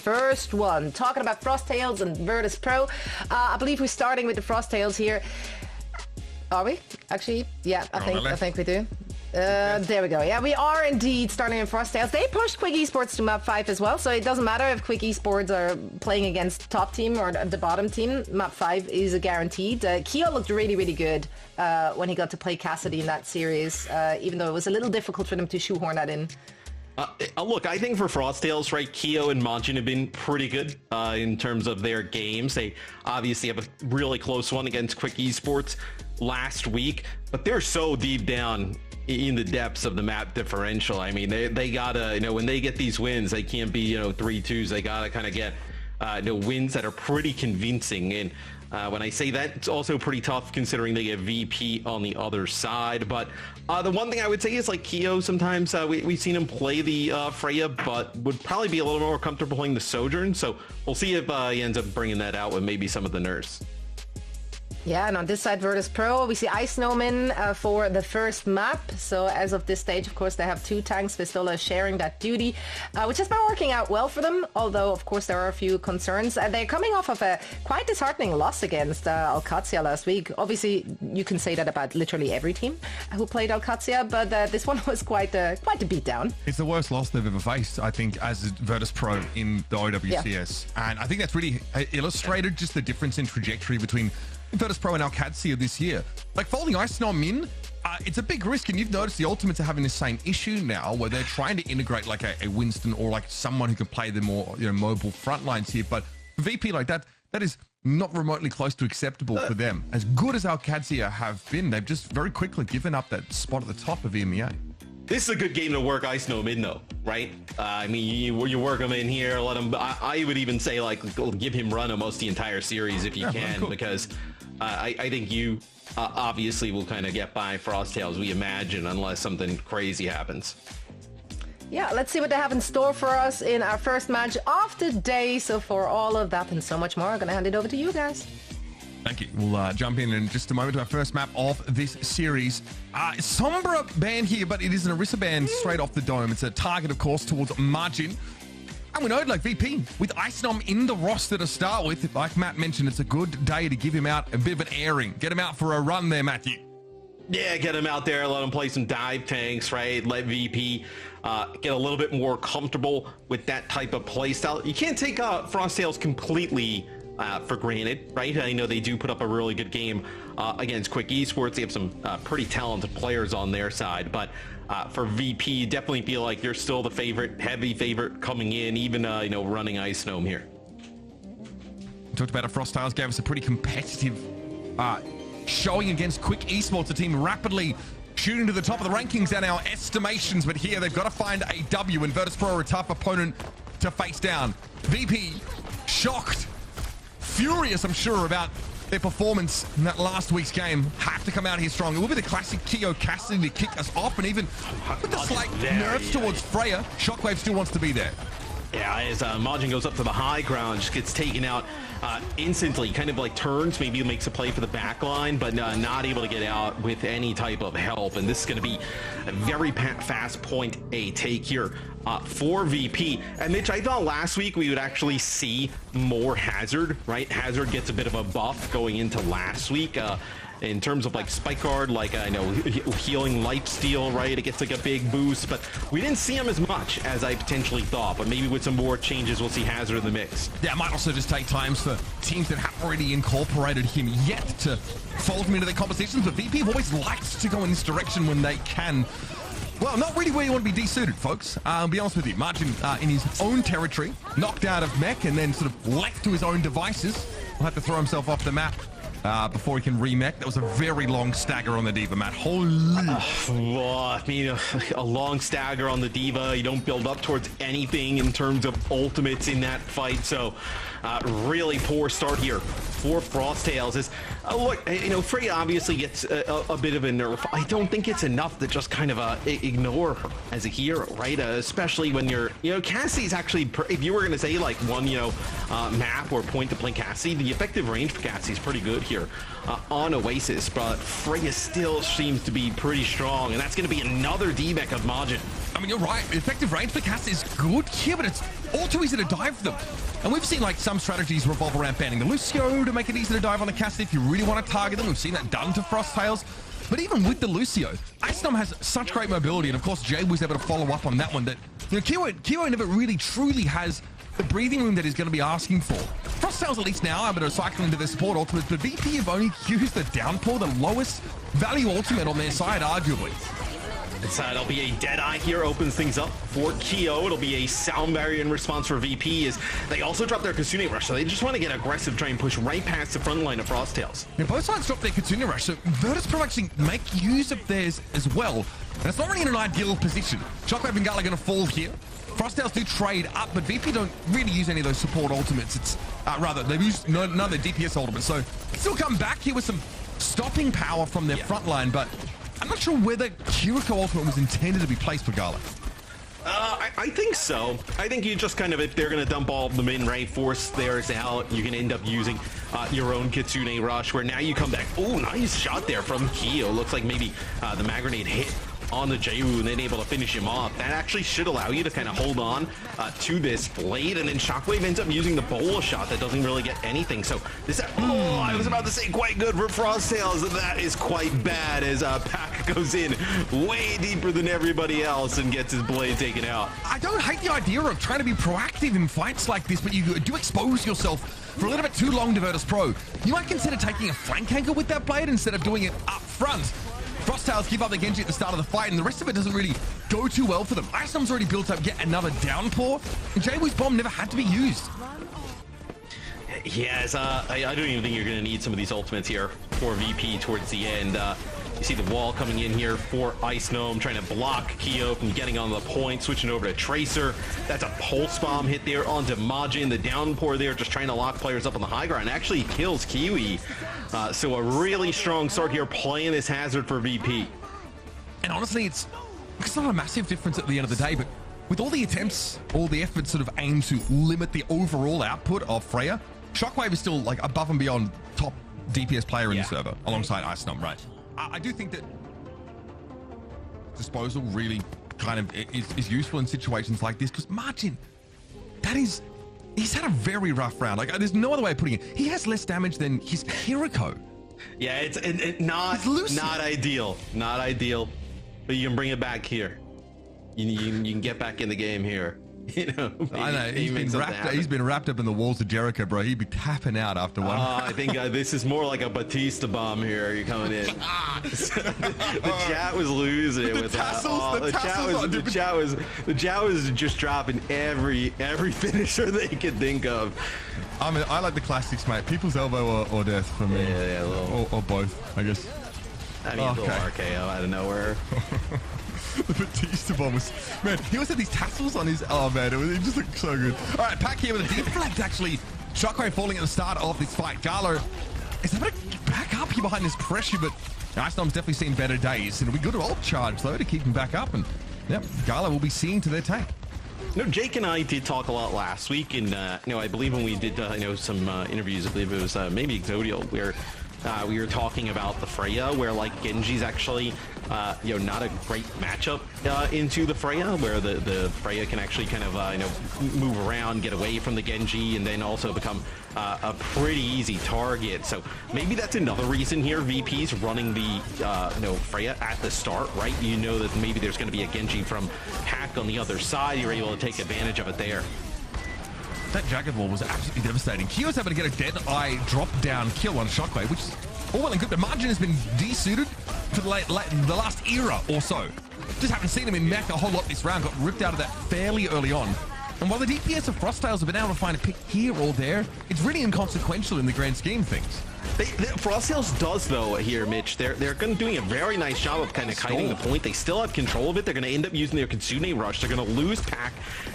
first one. Talking about Frosttails and Virtus.pro. I believe we're starting with the Frosttails here. Are we? Actually, yeah, I think we do. There we go. Yeah, we are indeed starting in Frosttails. They pushed Quick Esports to map 5 as well, so it doesn't matter if Quick Esports are playing against top team or the bottom team. Map 5 is a guaranteed. Keo looked really, really good when he got to play Cassidy in that series, even though it was a little difficult for them to shoehorn that in. Look, I think for Frosttails, right, Keo and Majin have been pretty good in terms of their games. They obviously have a really close one against Quick Esports last week, but they're so deep down in the depths of the map differential. I mean, they gotta, when they get these wins, they can't be, 3-2s. They gotta kind of get, wins that are pretty convincing. And when I say that, it's also pretty tough considering they get VP on the other side. But the one thing I would say is like Keo, sometimes we've seen him play the Freya, but would probably be a little more comfortable playing the Sojourn. So we'll see if he ends up bringing that out with maybe some of the nerfs. Yeah, and on this side, Virtus.pro, we see Ice Snowman for the first map. So as of this stage, of course, they have 2 tanks. Vistola sharing that duty, which has been working out well for them. Although, of course, there are a few concerns. They're coming off of a quite disheartening loss against OWCS last week. Obviously, you can say that about literally every team who played OWCS, but this one was quite a beatdown. It's the worst loss they've ever faced, I think, as Virtus.pro in the OWCS. Yeah. And I think that's really illustrated just the difference in trajectory between Virtus.pro and OWCS this year. Like folding Ice Snowman, it's a big risk, and you've noticed the Ultimates are having the same issue now, where they're trying to integrate like a Winston or like someone who can play the more mobile front lines here. But for VP like that is not remotely close to acceptable for them. As good as OWCS have been, they've just very quickly given up that spot at the top of EMEA. This is a good game to work Ice Snowman though, right? I mean, you work him in here, let him. I would even say like give him run almost the entire series if you can, cool. Because I think you obviously will kind of get by Frosttails, we imagine, unless something crazy happens. Yeah, let's see what they have in store for us in our first match of the day. So for all of that and so much more, I'm going to hand it over to you guys. Thank you. We'll jump in just a moment to our first map of this series. Sombra ban here, but it is an Orisa ban straight off the dome. It's a target, of course, towards Majin. And we know, like VP, with Icenom in the roster to start with, like Matt mentioned, it's a good day to give him out a bit of an airing. Get him out for a run there, Matthew. Yeah, get him out there, let him play some dive tanks, right? Let VP get a little bit more comfortable with that type of playstyle. You can't take Frosttails completely for granted, right? I know they do put up a really good game against Quick Esports. They have some pretty talented players on their side, but for VP, definitely feel like you're still the favorite, heavy favorite coming in, even running Ice Gnome here. We talked about Frosttails gave us a pretty competitive showing against Quick Esports, a team rapidly shooting to the top of the rankings and our estimations, but here they've got to find a W, and Virtus.pro are a tough opponent to face down. VP shocked, furious, I'm sure, about their performance in that last week's game. Have to come out here strong. It will be the classic Keo Cassidy to kick us off, and even with the slight nerfs towards Freya, Shockwave still wants to be there. Yeah, as Majin goes up to the high ground, just gets taken out instantly, kind of like turns, maybe makes a play for the back line, but not able to get out with any type of help. And this is going to be a very fast point A take here for VP. And Mitch, I thought last week we would actually see more Hazard, right? Hazard gets a bit of a buff going into last week. In terms of like Spike Guard, like I know healing Lifesteal, right? It gets like a big boost, but we didn't see him as much as I potentially thought. But maybe with some more changes, we'll see Hazard in the mix. Yeah, it might also just take times for teams that have already incorporated him yet to fold him into their compositions. But VP have always liked to go in this direction when they can. Well, not really where you want to be desuited, folks. I'll be honest with you. Majin in his own territory, knocked out of mech, and then sort of left to his own devices. Will have to throw himself off the map before he can remech. That was a very long stagger on the D.Va, Matt. Holy. Well, I mean, a long stagger on the D.Va. You don't build up towards anything in terms of ultimates in that fight. So, really poor start here for Frosttails. Is look, Freya obviously gets a bit of a nerf. I don't think it's enough to just kind of ignore her as a hero, right? Especially when you're, Cassie's actually, if you were going to say like one, map or point to play Cassie, the effective range for Cassie is pretty good here on Oasis, but Freya still seems to be pretty strong, and that's going to be another D-mech of Majin. I mean, you're right. Effective range for Cassie is good here, but it's all too easy to dive them. And we've seen like some strategies revolve around banning the Lucio to make it easy to dive on the Cassidy if you really want to target them. We've seen that done to Frosttails. But even with the Lucio, Icenom has such great mobility, and of course Jay was able to follow up on that one. That Kyo never really truly has the breathing room that he's going to be asking for. Frosttails at least now able to cycle into their support ultimates, but VP have only used the Downpour, the lowest value ultimate on their side, arguably. It'll be a Deadeye here, opens things up for Kyo. It'll be a sound barrier in response for VP as they also drop their Kitsune Rush, so they just want to get aggressive, try and push right past the front line of Frosttails. Yeah, both sides drop their Kitsune Rush, so Virtus.pro actually make use of theirs as well. And it's not really in an ideal position. Shockwave and Gala are going to fall here. Frosttails do trade up, but VP don't really use any of those support ultimates. It's rather, they've used none of their DPS ultimates, so still come back here with some stopping power from their front line, but I'm not sure whether Kiriko ultimate was intended to be placed for Gala. I think so. I think you just kind of, if they're going to dump all of them in, right, force theirs out, you can end up using your own Kitsune Rush, where now you come back. Oh, nice shot there from Kyo. Looks like maybe the mag grenade hit on the Jaiwu and then able to finish him off. That actually should allow you to kind of hold on to this blade, and then Shockwave ends up using the bola shot that doesn't really get anything. So this, I was about to say quite good for Frosttails, and that is quite bad as Pack goes in way deeper than everybody else and gets his blade taken out. I don't hate the idea of trying to be proactive in fights like this, but you do expose yourself for a little bit too long to Virtus.pro. You might consider taking a flank angle with that blade instead of doing it up front. Frosttails give up the Genji at the start of the fight, and the rest of it doesn't really go too well for them. Icenom's already built up yet another Downpour, and Jaiwu's bomb never had to be used. Yes, I don't even think you're going to need some of these ultimates here for VP towards the end. You see the wall coming in here for Icenom, trying to block Kyo from getting on the point, switching over to Tracer. That's a pulse bomb hit there onto Majin. The Downpour there, just trying to lock players up on the high ground. Actually kills Kiwi. So a really strong start here, playing this hazard for VP. And honestly, it's not a massive difference at the end of the day, but with all the attempts, all the efforts sort of aimed to limit the overall output of Freya, Shockwave is still like above and beyond top DPS player in the server, alongside Icenom, right? I do think that disposal really kind of is useful in situations like this, because Martin, he's had a very rough round. Like, there's no other way of putting it. He has less damage than his Kiriko. Yeah, it's not ideal. Not ideal. But you can bring it back here. You can get back in the game here. You know, I know he's been wrapped up in the walls of Jericho, bro. He'd be tapping out after one. I think this is more like a Batista bomb here. You're coming in. The chat was losing it with that. The chat was just dropping every finisher they could think of. I mean, I like the classics, mate. People's elbow or death for me. Yeah, or both, I guess. I mean, a little RKO out of nowhere. The Batista bomb was, man, he always had these tassels on his, oh man, it just looked so good. All right, Pack here with a deflect, actually. Shockwave falling at the start of this fight. Gala is able to back up here behind this pressure, but Icenom's definitely seen better days. It'll be good ult charge, though, to keep him back up, and yep, Gala will be seeing to their tank. No, Jake and I did talk a lot last week, and I believe when we did some interviews, I believe it was maybe Exodial, where we were talking about the Freya, where like Genji's actually not a great matchup into the Freya, where the Freya can actually kind of move around, get away from the Genji, and then also become a pretty easy target. So maybe that's another reason here VP's running the Freya at the start, right? You know that maybe there's going to be a Genji from Pack on the other side. You're able to take advantage of it there. That Jagged Wall was absolutely devastating. Kyo's able to get a Deadeye drop-down kill on Shockwave, which is all well and good. The Margin has been desuited for the last era or so. Just haven't seen him in mech a whole lot this round. Got ripped out of that fairly early on. And while the DPS of Frosttails have been able to find a pick here or there, it's really inconsequential in the grand scheme of things. Frosttails does, though, here, Mitch. They're doing a very nice job of kind of kiting the point. They still have control of it. They're going to end up using their Kitsune Rush. They're going to lose Pack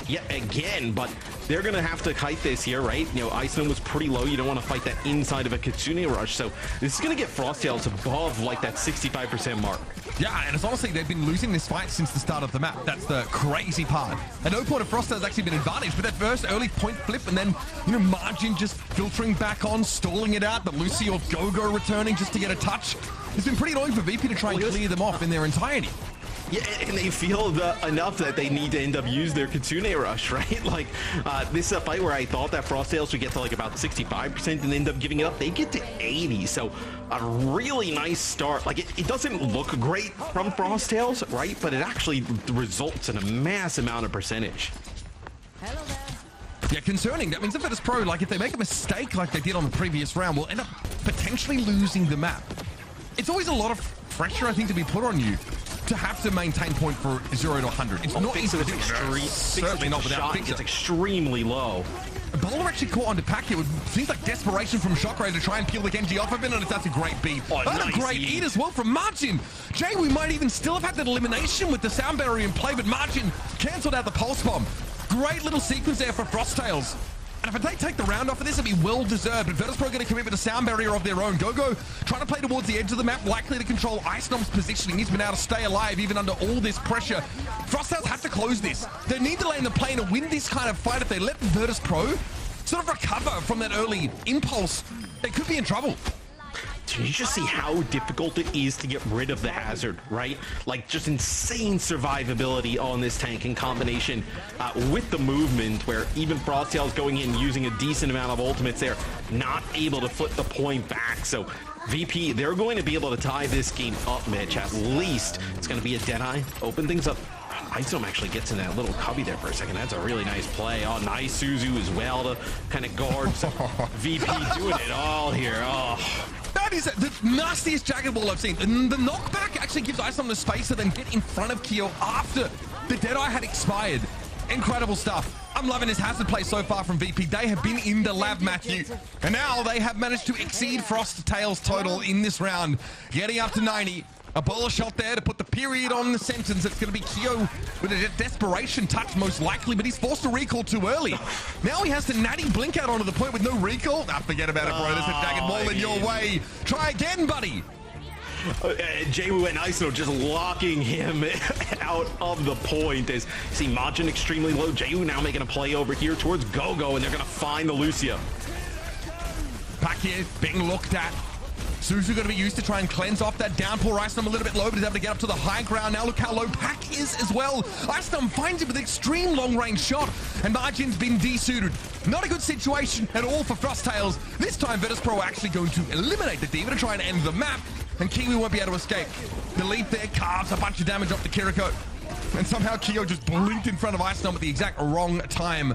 yet again, but they're going to have to kite this here, right? Icenom was pretty low. You don't want to fight that inside of a Kitsune Rush, so this is going to get Frosttails above, like, that 65% mark. Yeah, and it's honestly, they've been losing this fight since the start of the map. That's the crazy part. At no point have Frosttails actually been advantaged, but that first early point flip and then, Margin just filtering back on, stalling it out, but Lucy or Go-Go returning just to get a touch. It's been pretty annoying for VP to try and clear them off in their entirety. Yeah, and they feel enough that they need to end up use their Kitsune Rush, right? Like, this is a fight where I thought that Frostales would get to like about 65% and end up giving it up. They get to 80, so a really nice start. Like, it doesn't look great from Frostales, right? But it actually results in a mass amount of percentage. Hello there. Yeah, concerning. That means if Virtus.pro, like if they make a mistake like they did on the previous round, will end up potentially losing the map. It's always a lot of pressure, I think, to be put on you to have to maintain point for 0 to 100. It's not easy to do. Certainly not without Fixer. It's extremely low. Bowler actually caught onto Pack here. It seems like desperation from Shockwave to try and peel the Genji off of it, and that's a great beat. Oh, and nice a great eat as well from Margin. Jay, we might even still have had that elimination with the sound barrier in play, but Margin cancelled out the pulse bomb. Great little sequence there for Frostales. And if they take the round off of this, it'd be well-deserved. But Virtus.pro going to commit with a sound barrier of their own. Gogo trying to play towards the edge of the map, likely to control Icenom's positioning. He's been able to stay alive even under all this pressure. Frostales have to close this. They need to lay in the plane and win this kind of fight. If they let Virtus.pro sort of recover from that early impulse, they could be in trouble. Can you just see how difficult it is to get rid of the hazard, right? Like, just insane survivability on this tank in combination with the movement, where even Frostales going in using a decent amount of ultimates there, not able to flip the point back. So VP, they're going to be able to tie this game up, Mitch. At least it's going to be a Deadeye, open things up. Isom actually gets in that little cubby there for a second. That's a really nice play. Oh, nice Suzu as well to kind of guard VP doing it all here. Oh. That is the nastiest Jagged Ball I've seen. And the knockback actually gives Isom the space to then get in front of Kyo after the Deadeye had expired. Incredible stuff. I'm loving this hazard play so far from VP. They have been in the lab, Matthew. And now they have managed to exceed Frostales total in this round, getting up to 90. A bowler shot there to put the period on the sentence. It's going to be Kyo with a desperation touch most likely, but he's forced to recall too early. Now he has to natty blink out onto the point with no recall. Forget about it, bro. There's a Jagged Ball in your way. Try again, buddy. Jaywu and Iso just locking him out of the point. As see Majin extremely low. Jaywu now making a play over here towards Gogo, and they're going to find the Lucio. Pack here being looked at. Suzu going to be used to try and cleanse off that downpour. Icenom a little bit low, but he's able to get up to the high ground. Now look how low Pack is as well. Icenom finds him with an extreme long-range shot, and Margin's been desuited. Not a good situation at all for Frostales. This time, Virtus.pro actually going to eliminate the Diva to try and end the map, and Kiwi won't be able to escape. The leap there carves a bunch of damage off the Kiriko, and somehow Kyo just blinked in front of Icenom at the exact wrong time.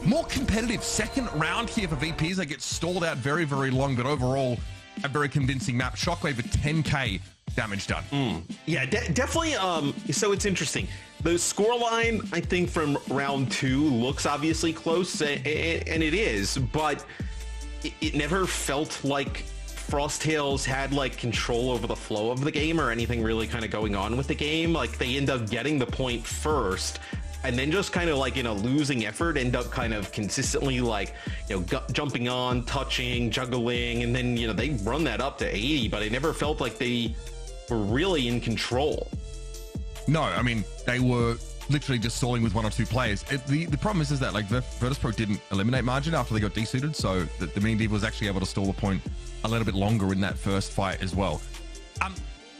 More competitive second round here for VPs. They get stalled out very, very long, but overall, a very convincing map. Shockwave with 10k damage done. Yeah, definitely. So it's interesting. The scoreline, I think, from round 2 looks obviously close, and it is, but it never felt like Frostales had like control over the flow of the game or anything really kind of going on with the game. Like, they end up getting the point first, and then just kind of like in a losing effort end up kind of consistently like, you know, jumping on, touching, juggling, and then, you know, they run that up to 80, but it never felt like they were really in control. No, I mean, they were literally just stalling with 1 or 2 players. The problem is that like Virtus.pro didn't eliminate Margin after they got desuited, so the Mini Diva was actually able to stall the point a little bit longer in that first fight as well.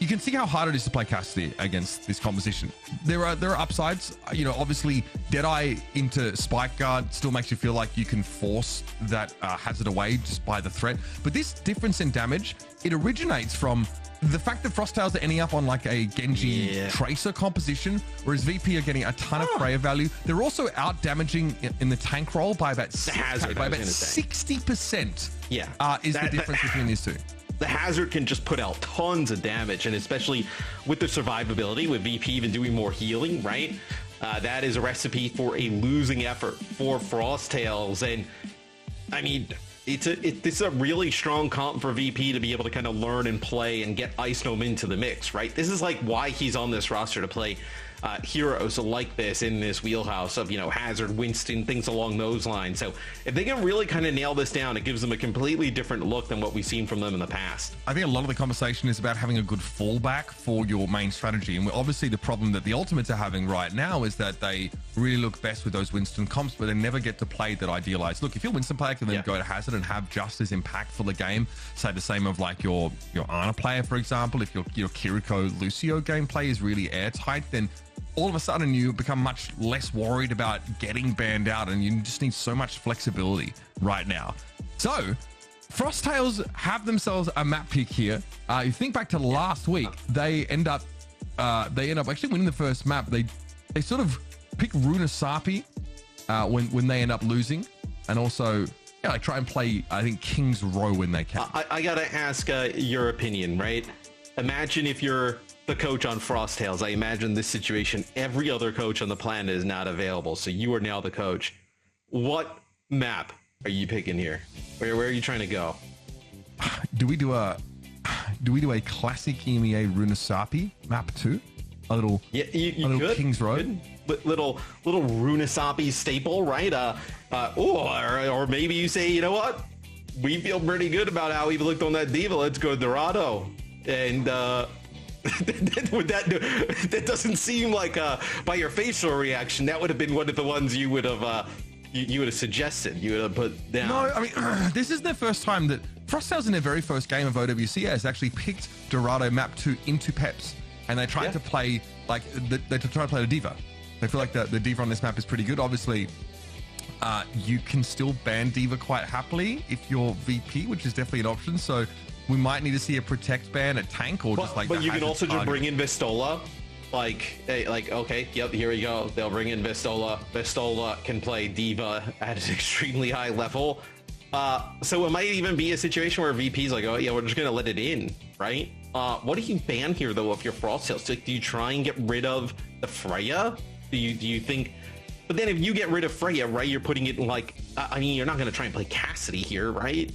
You can see how hard it is to play Cassidy against this composition. There are upsides. You know, obviously, Deadeye into Spike Guard still makes you feel like you can force that hazard away just by the threat. But this difference in damage, it originates from the fact that Frostales are ending up on like a Genji Tracer composition, whereas VP are getting a ton of Freya value. They're also out damaging in the tank roll by about 60%. Yeah, is the difference between these two. The hazard can just put out tons of damage, and especially with the survivability, with VP even doing more healing, right? That is a recipe for a losing effort for Frostales. And I mean, this is a really strong comp for VP to be able to kind of learn and play and get Icenom into the mix, right? This is like why he's on this roster, to play heroes like this in this wheelhouse of, Hazard, Winston, things along those lines. So if they can really kind of nail this down, it gives them a completely different look than what we've seen from them in the past. I think a lot of the conversation is about having a good fallback for your main strategy. And obviously the problem that the Ultimates are having right now is that they really look best with those Winston comps, but they never get to play that idealized look. If you're Winston player, can then go to Hazard and have just as impactful a game, say the same of like your Ana player, for example. If your Kiriko Lucio gameplay is really airtight, then all of a sudden you become much less worried about getting banned out, and you just need so much flexibility right now. So Frosttails have themselves a map pick here. You think back to last week, they end up actually winning the first map. They sort of pick Runasapi when they end up losing, and also like try and play, I think, King's Row when they can. I gotta ask your opinion, right? Imagine if you're the coach on Frosttails. I imagine this situation, every other coach on the planet is not available, so you are now the coach. What map are you picking here? Where are you trying to go? Do we do a classic EMEA Runasapi map too? A little King's Road, little Runasapi staple, right? Or maybe you say, you know what? We feel pretty good about how we've looked on that diva. Let's go Dorado. And that doesn't seem like by your facial reaction that would have been one of the ones you would have suggested. You would have put down. No, I mean this is their first time that Frosttails in their very first game of OWCS actually picked Dorado map 2 into Peps, and they tried to play like they try to play the diva. They feel like the diva on this map is pretty good. Obviously, you can still ban diva quite happily if you're VP, which is definitely an option. So we might need to see a protect ban, a tank, or just like. But you can also just bring in Vistola. Okay, yep, here we go. They'll bring in Vistola. Vistola can play diva at an extremely high level. So it might even be a situation where VP's like, oh yeah, we're just gonna let it in, right? What do you ban here though if you're Frosttails? Do you try and get rid of the Freya? Do you think? But then if you get rid of Freya, right, you're putting it in like, I mean, you're not gonna try and play Cassidy here, right?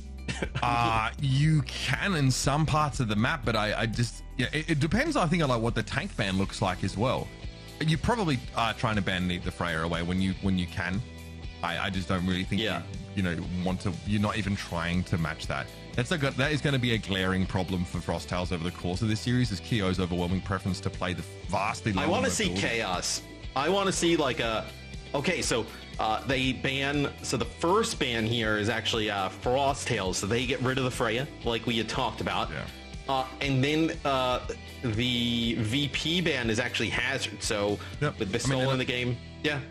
You can in some parts of the map, but I just it depends. I think on like what the tank ban looks like as well. You probably are trying to ban the Freya away when you can. I just don't really think want to. You're not even trying to match that. That is going to be a glaring problem for Frosttails over the course of this series, is Kyo's overwhelming preference to play the vastly. I want to see chaos. I want to see like a. Okay, so they ban. So the first ban here is actually Frosttails. So they get rid of the Freya, like we had talked about. Yeah. And then the VP ban is actually Hazard. So with Vistola in the game,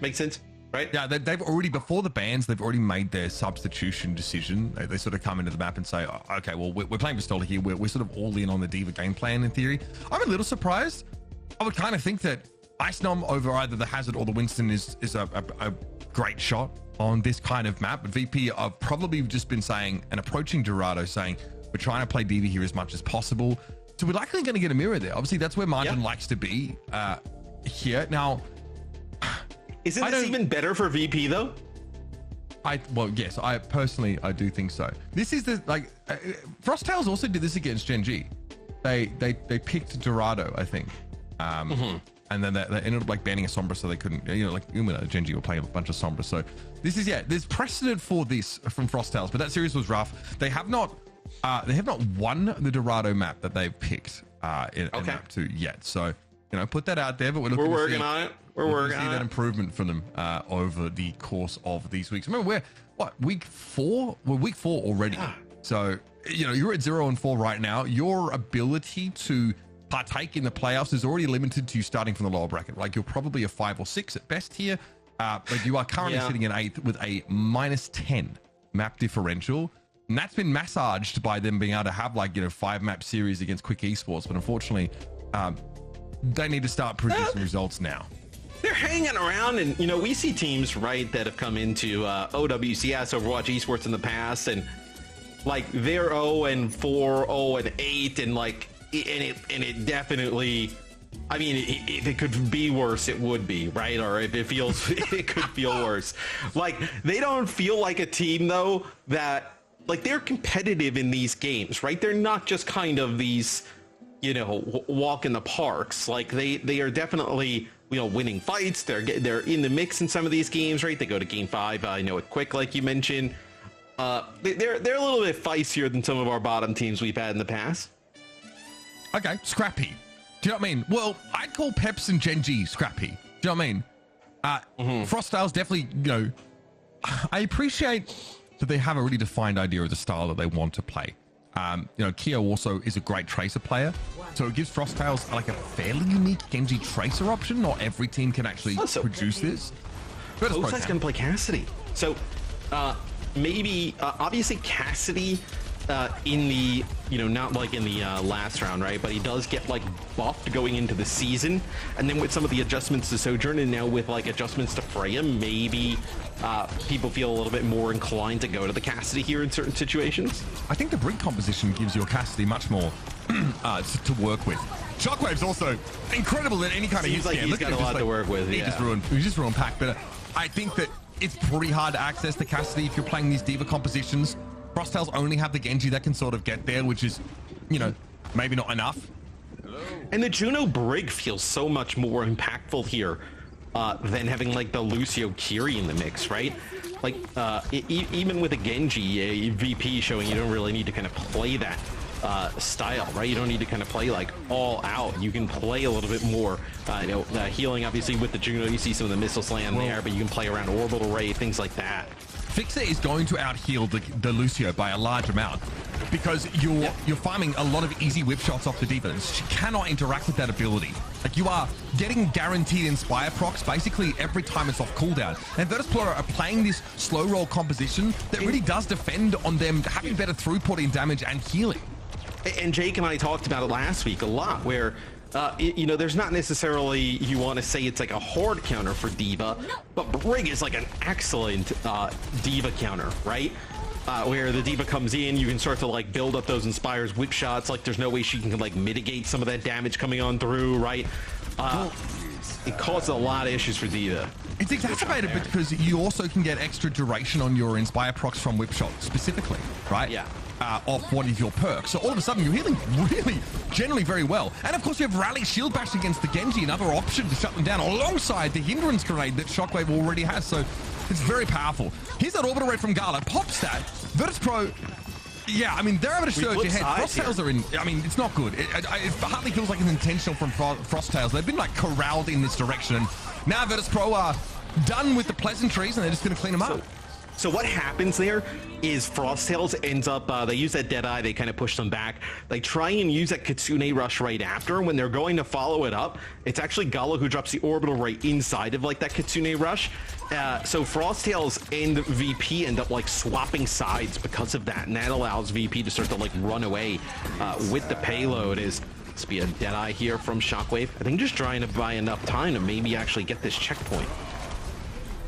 makes sense. Right? Yeah, they've already, before the bans, they've already made their substitution decision. They sort of come into the map and say, oh, okay, well, we're playing Vistola here. We're sort of all in on the diva game plan in theory. I'm a little surprised. I would kind of think that Icenom over either the Hazard or the Winston is a great shot on this kind of map. But VP have probably just been saying and approaching Dorado saying, we're trying to play diva here as much as possible. So we're likely going to get a mirror there. Obviously, that's where Margin likes to be here. Now, isn't this even better for VP though? Well, yes, I personally do think so. This is Frosttails also did this against Gen G. They picked Dorado, I think, and then they ended up like banning a Sombra, so they couldn't. Like Gen G were playing a bunch of Sombra. So this is there's precedent for this from Frosttails, but that series was rough. They have not won the Dorado map that they've picked in map 2 yet. So put that out there. But we're working on it. We're working on that improvement from them over the course of these weeks. Remember, week 4? We're week 4 already. Yeah. So, you're at 0-4 right now. Your ability to partake in the playoffs is already limited to you starting from the lower bracket. Like, you're probably a 5 or 6 at best here. But you are currently sitting in 8th with a -10 map differential. And that's been massaged by them being able to have 5 map series against Quick Esports. But unfortunately, they need to start producing results now. They're hanging around, and we see teams, right, that have come into OWCS, Overwatch Esports in the past, and they're 0-4, 0-8, and it definitely, I mean, if it could be worse, it would be, right? Or if it feels, it could feel worse. They don't feel like a team though that they're competitive in these games, right? They're not just kind of these, walk in the parks. They are definitely winning fights. They're in the mix in some of these games, right? They go to game 5. I know it quick, like you mentioned. They're a little bit feistier than some of our bottom teams we've had in the past. Okay, scrappy. Do you know what I mean? Well, I'd call Peps and Genji scrappy. Do you know what I mean? Frostale's definitely, I appreciate that they have a really defined idea of the style that they want to play. Keo also is a great tracer player, so it gives Frostales like a fairly unique Genji tracer option. Not every team can actually produce this. OWCS going to play Cassidy, so maybe obviously Cassidy in the not like in the last round, right? But he does get like buffed going into the season, and then with some of the adjustments to Sojourn and now with like adjustments to Freya, maybe people feel a little bit more inclined to go to the Cassidy here in certain situations. I think the Brig composition gives your Cassidy much more to work with. Shockwave's also incredible at any kind of use. Like he's got a lot to work with. He just ruined Pack, but I think that it's pretty hard to access the Cassidy if you're playing these diva compositions. Frostales only have the Genji that can sort of get there, which is, maybe not enough. And the Juno Brig feels so much more impactful here than having like the Lucio Kiri in the mix, right? Like even with a Genji, a VP showing you don't really need to kind of play that style, right? You don't need to kind of play like all out. You can play a little bit more, healing obviously with the Juno. You see some of the missile slam there, but you can play around orbital ray, things like that. Fixer is going to out-heal the Lucio by a large amount because you're farming a lot of easy whip shots off the diva. She cannot interact with that ability. Like, you are getting guaranteed Inspire procs basically every time it's off cooldown. And Virtus.pro are playing this slow roll composition that really does defend on them having better throughput in damage and healing. And Jake and I talked about it last week a lot, where there's not necessarily, you want to say it's like a hard counter for Diva, but Brig is like an excellent Diva counter, right? Where the Diva comes in, you can start to like build up those Inspires whip shots. Like there's no way she can like mitigate some of that damage coming on through, right? It causes a lot of issues for Diva. It's exacerbated because you also can get extra duration on your Inspire procs from whip shot specifically, right? Yeah. Off one of your perks. So all of a sudden you're healing really generally very well. And of course you have Rally Shield Bash against the Genji, another option to shut them down alongside the hindrance grenade that Shockwave already has. So it's very powerful. Here's that orbital ray from Gala. Pops that. Virtus.pro, yeah, I mean, they're able to surge ahead. Frostales are in, I mean, it's not good. It hardly feels like it's intentional from Frostales. They've been like corralled in this direction. And now Virtus.pro are done with the pleasantries and they're just going to clean them up. So what happens there is Frostales ends up, they use that Deadeye, they kind of push them back. They try and use that Kitsune Rush right after. When they're going to follow it up, it's actually Gala who drops the orbital right inside of like that Kitsune Rush. So Frostales and VP end up like swapping sides because of that. And that allows VP to start to like run away with the payload. This be a Deadeye here from Shockwave. I think just trying to buy enough time to maybe actually get this checkpoint.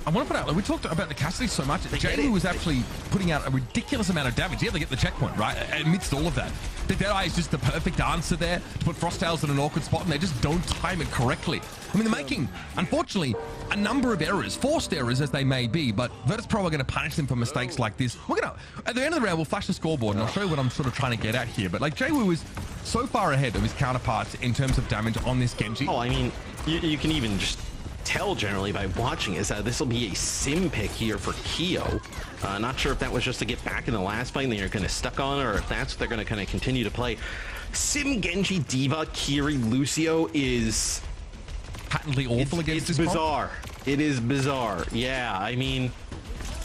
I want to put out, like, we talked about the Cassidy so much. Jamie was actually putting out a ridiculous amount of damage. Yeah, they get the checkpoint, right? Amidst all of that. The Deadeye is just the perfect answer there to put Frostales in an awkward spot, and they just don't time it correctly. I mean, they're making, unfortunately, a number of errors, forced errors as they may be, but Virtus.pro are going to punish them for mistakes like this. We're going to, at the end of the round, we'll flash the scoreboard, and I'll show you what I'm sort of trying to get at here. But, like, Jwoo is so far ahead of his counterparts in terms of damage on this Genji. Oh, I mean, you can even just tell generally by watching is that this will be a sim pick here for Keo. Not sure if that was just to get back in the last fight and they're going to stuck on, or if that's what they're going to kind of continue to play. Sim Genji Diva Kiri Lucio is patently awful against this. It's bizarre. It is bizarre. Yeah, I mean,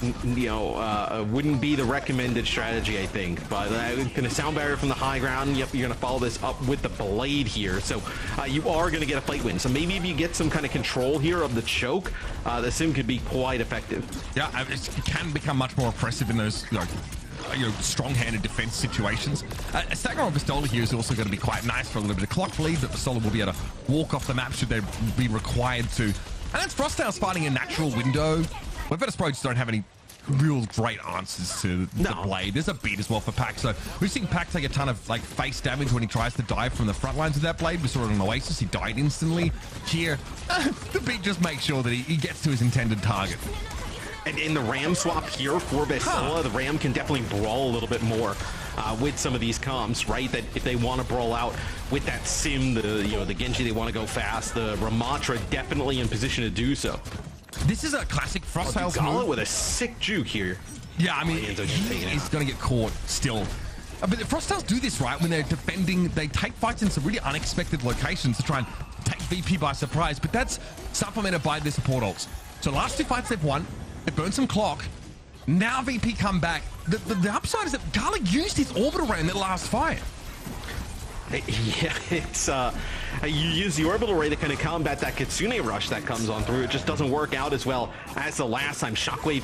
wouldn't be the recommended strategy, I think, but it's going to sound better from the high ground. Yep, you're going to follow this up with the blade here, so you are going to get a fight win. So maybe if you get some kind of control here of the choke, the sim could be quite effective. Yeah, it can become much more oppressive in those strong-handed defense situations. Stagger on Pistola here is also going to be quite nice for a little bit of clock bleed, but Pistola will be able to walk off the map should they be required to. And that's Frostales finding a natural window. Well, Virtus.pro just don't have any real great answers to the blade. There's a beat as well for Pac. So we've seen Pac take a ton of like face damage when he tries to dive from the front lines of that blade. We saw it on Oasis. He died instantly. Here, the beat just makes sure that he gets to his intended target. And in the Ram swap here for Pistola, the Ram can definitely brawl a little bit more. with some of these comps, right? That if they want to brawl out with that Sim, the Genji, they want to go fast. The Ramatra definitely in position to do so. This is a classic Frosttails move with a sick juke here. Yeah, I mean, he's going to get caught still. But the Frosttails do this, right? When they're defending, they take fights in some really unexpected locations to try and take VP by surprise. But that's supplemented by their support ults. So last 2 fights they've won. They burned some clock. Now VP come back. The upside is that Gala used his orbital ray in the last fight. Yeah, it's you use the orbital ray to kind of combat that Kitsune rush that comes on through. It just doesn't work out as well as the last time. Shockwave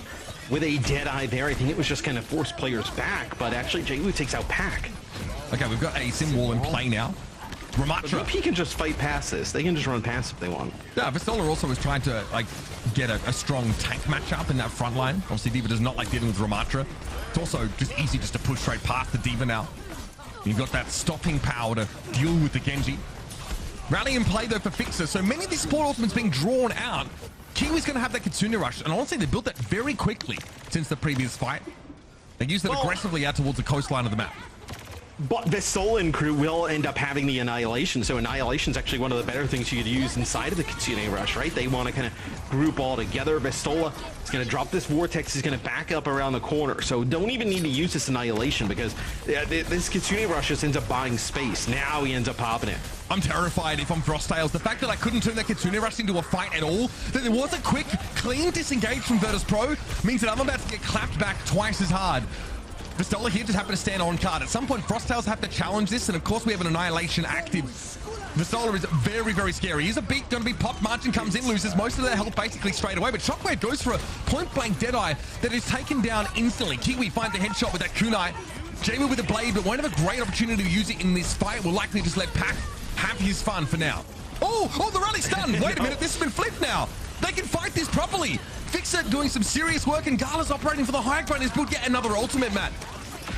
with a dead eye there. I think it was just kind of forced players back, but actually Jaywu takes out Pack. Okay, we've got a Sim wall in play now. Ramatra. VP can just fight past this. They can just run past if they want. Yeah, Vistola also was trying to like get a strong tank matchup in that front line. Obviously, D.Va does not like dealing with Ramatra. It's also just easy just to push straight past the D.Va now. You've got that stopping power to deal with the Genji. Rally in play though for Fixer. So many of these support ultimates being drawn out. Kiwi's going to have that Kitsune rush, and honestly, they built that very quickly since the previous fight. They used it aggressively out towards the coastline of the map. But the Solon crew will end up having the Annihilation, so Annihilation is actually one of the better things you could use inside of the Kitsune Rush, right? They want to kind of group all together. Vistola is going to drop this Vortex, he's going to back up around the corner, so don't even need to use this Annihilation because this Kitsune Rush just ends up buying space. Now he ends up popping it. I'm terrified if I'm Frosttails. The fact that I couldn't turn that Kitsune Rush into a fight at all, that there was a quick, clean disengage from Virtus.pro, means that I'm about to get clapped back twice as hard. Vistola here just happened to stand on card. At some point, Frosttails have to challenge this, and of course we have an Annihilation active. Vistola is very, very scary. He's a beat, going to be popped. Margin comes in, loses most of their health basically straight away, but Shockwave goes for a point-blank Deadeye that is taken down instantly. Kiwi finds a headshot with that kunai. Jamie with a blade, but won't have a great opportunity to use it in this fight. Will likely just let Pac have his fun for now. Oh, the rally's done. Wait a minute, this has been flipped now. They can fight this properly. Fixer doing some serious work, and Gala's operating for the high ground. He's built yet another ultimate, Matt.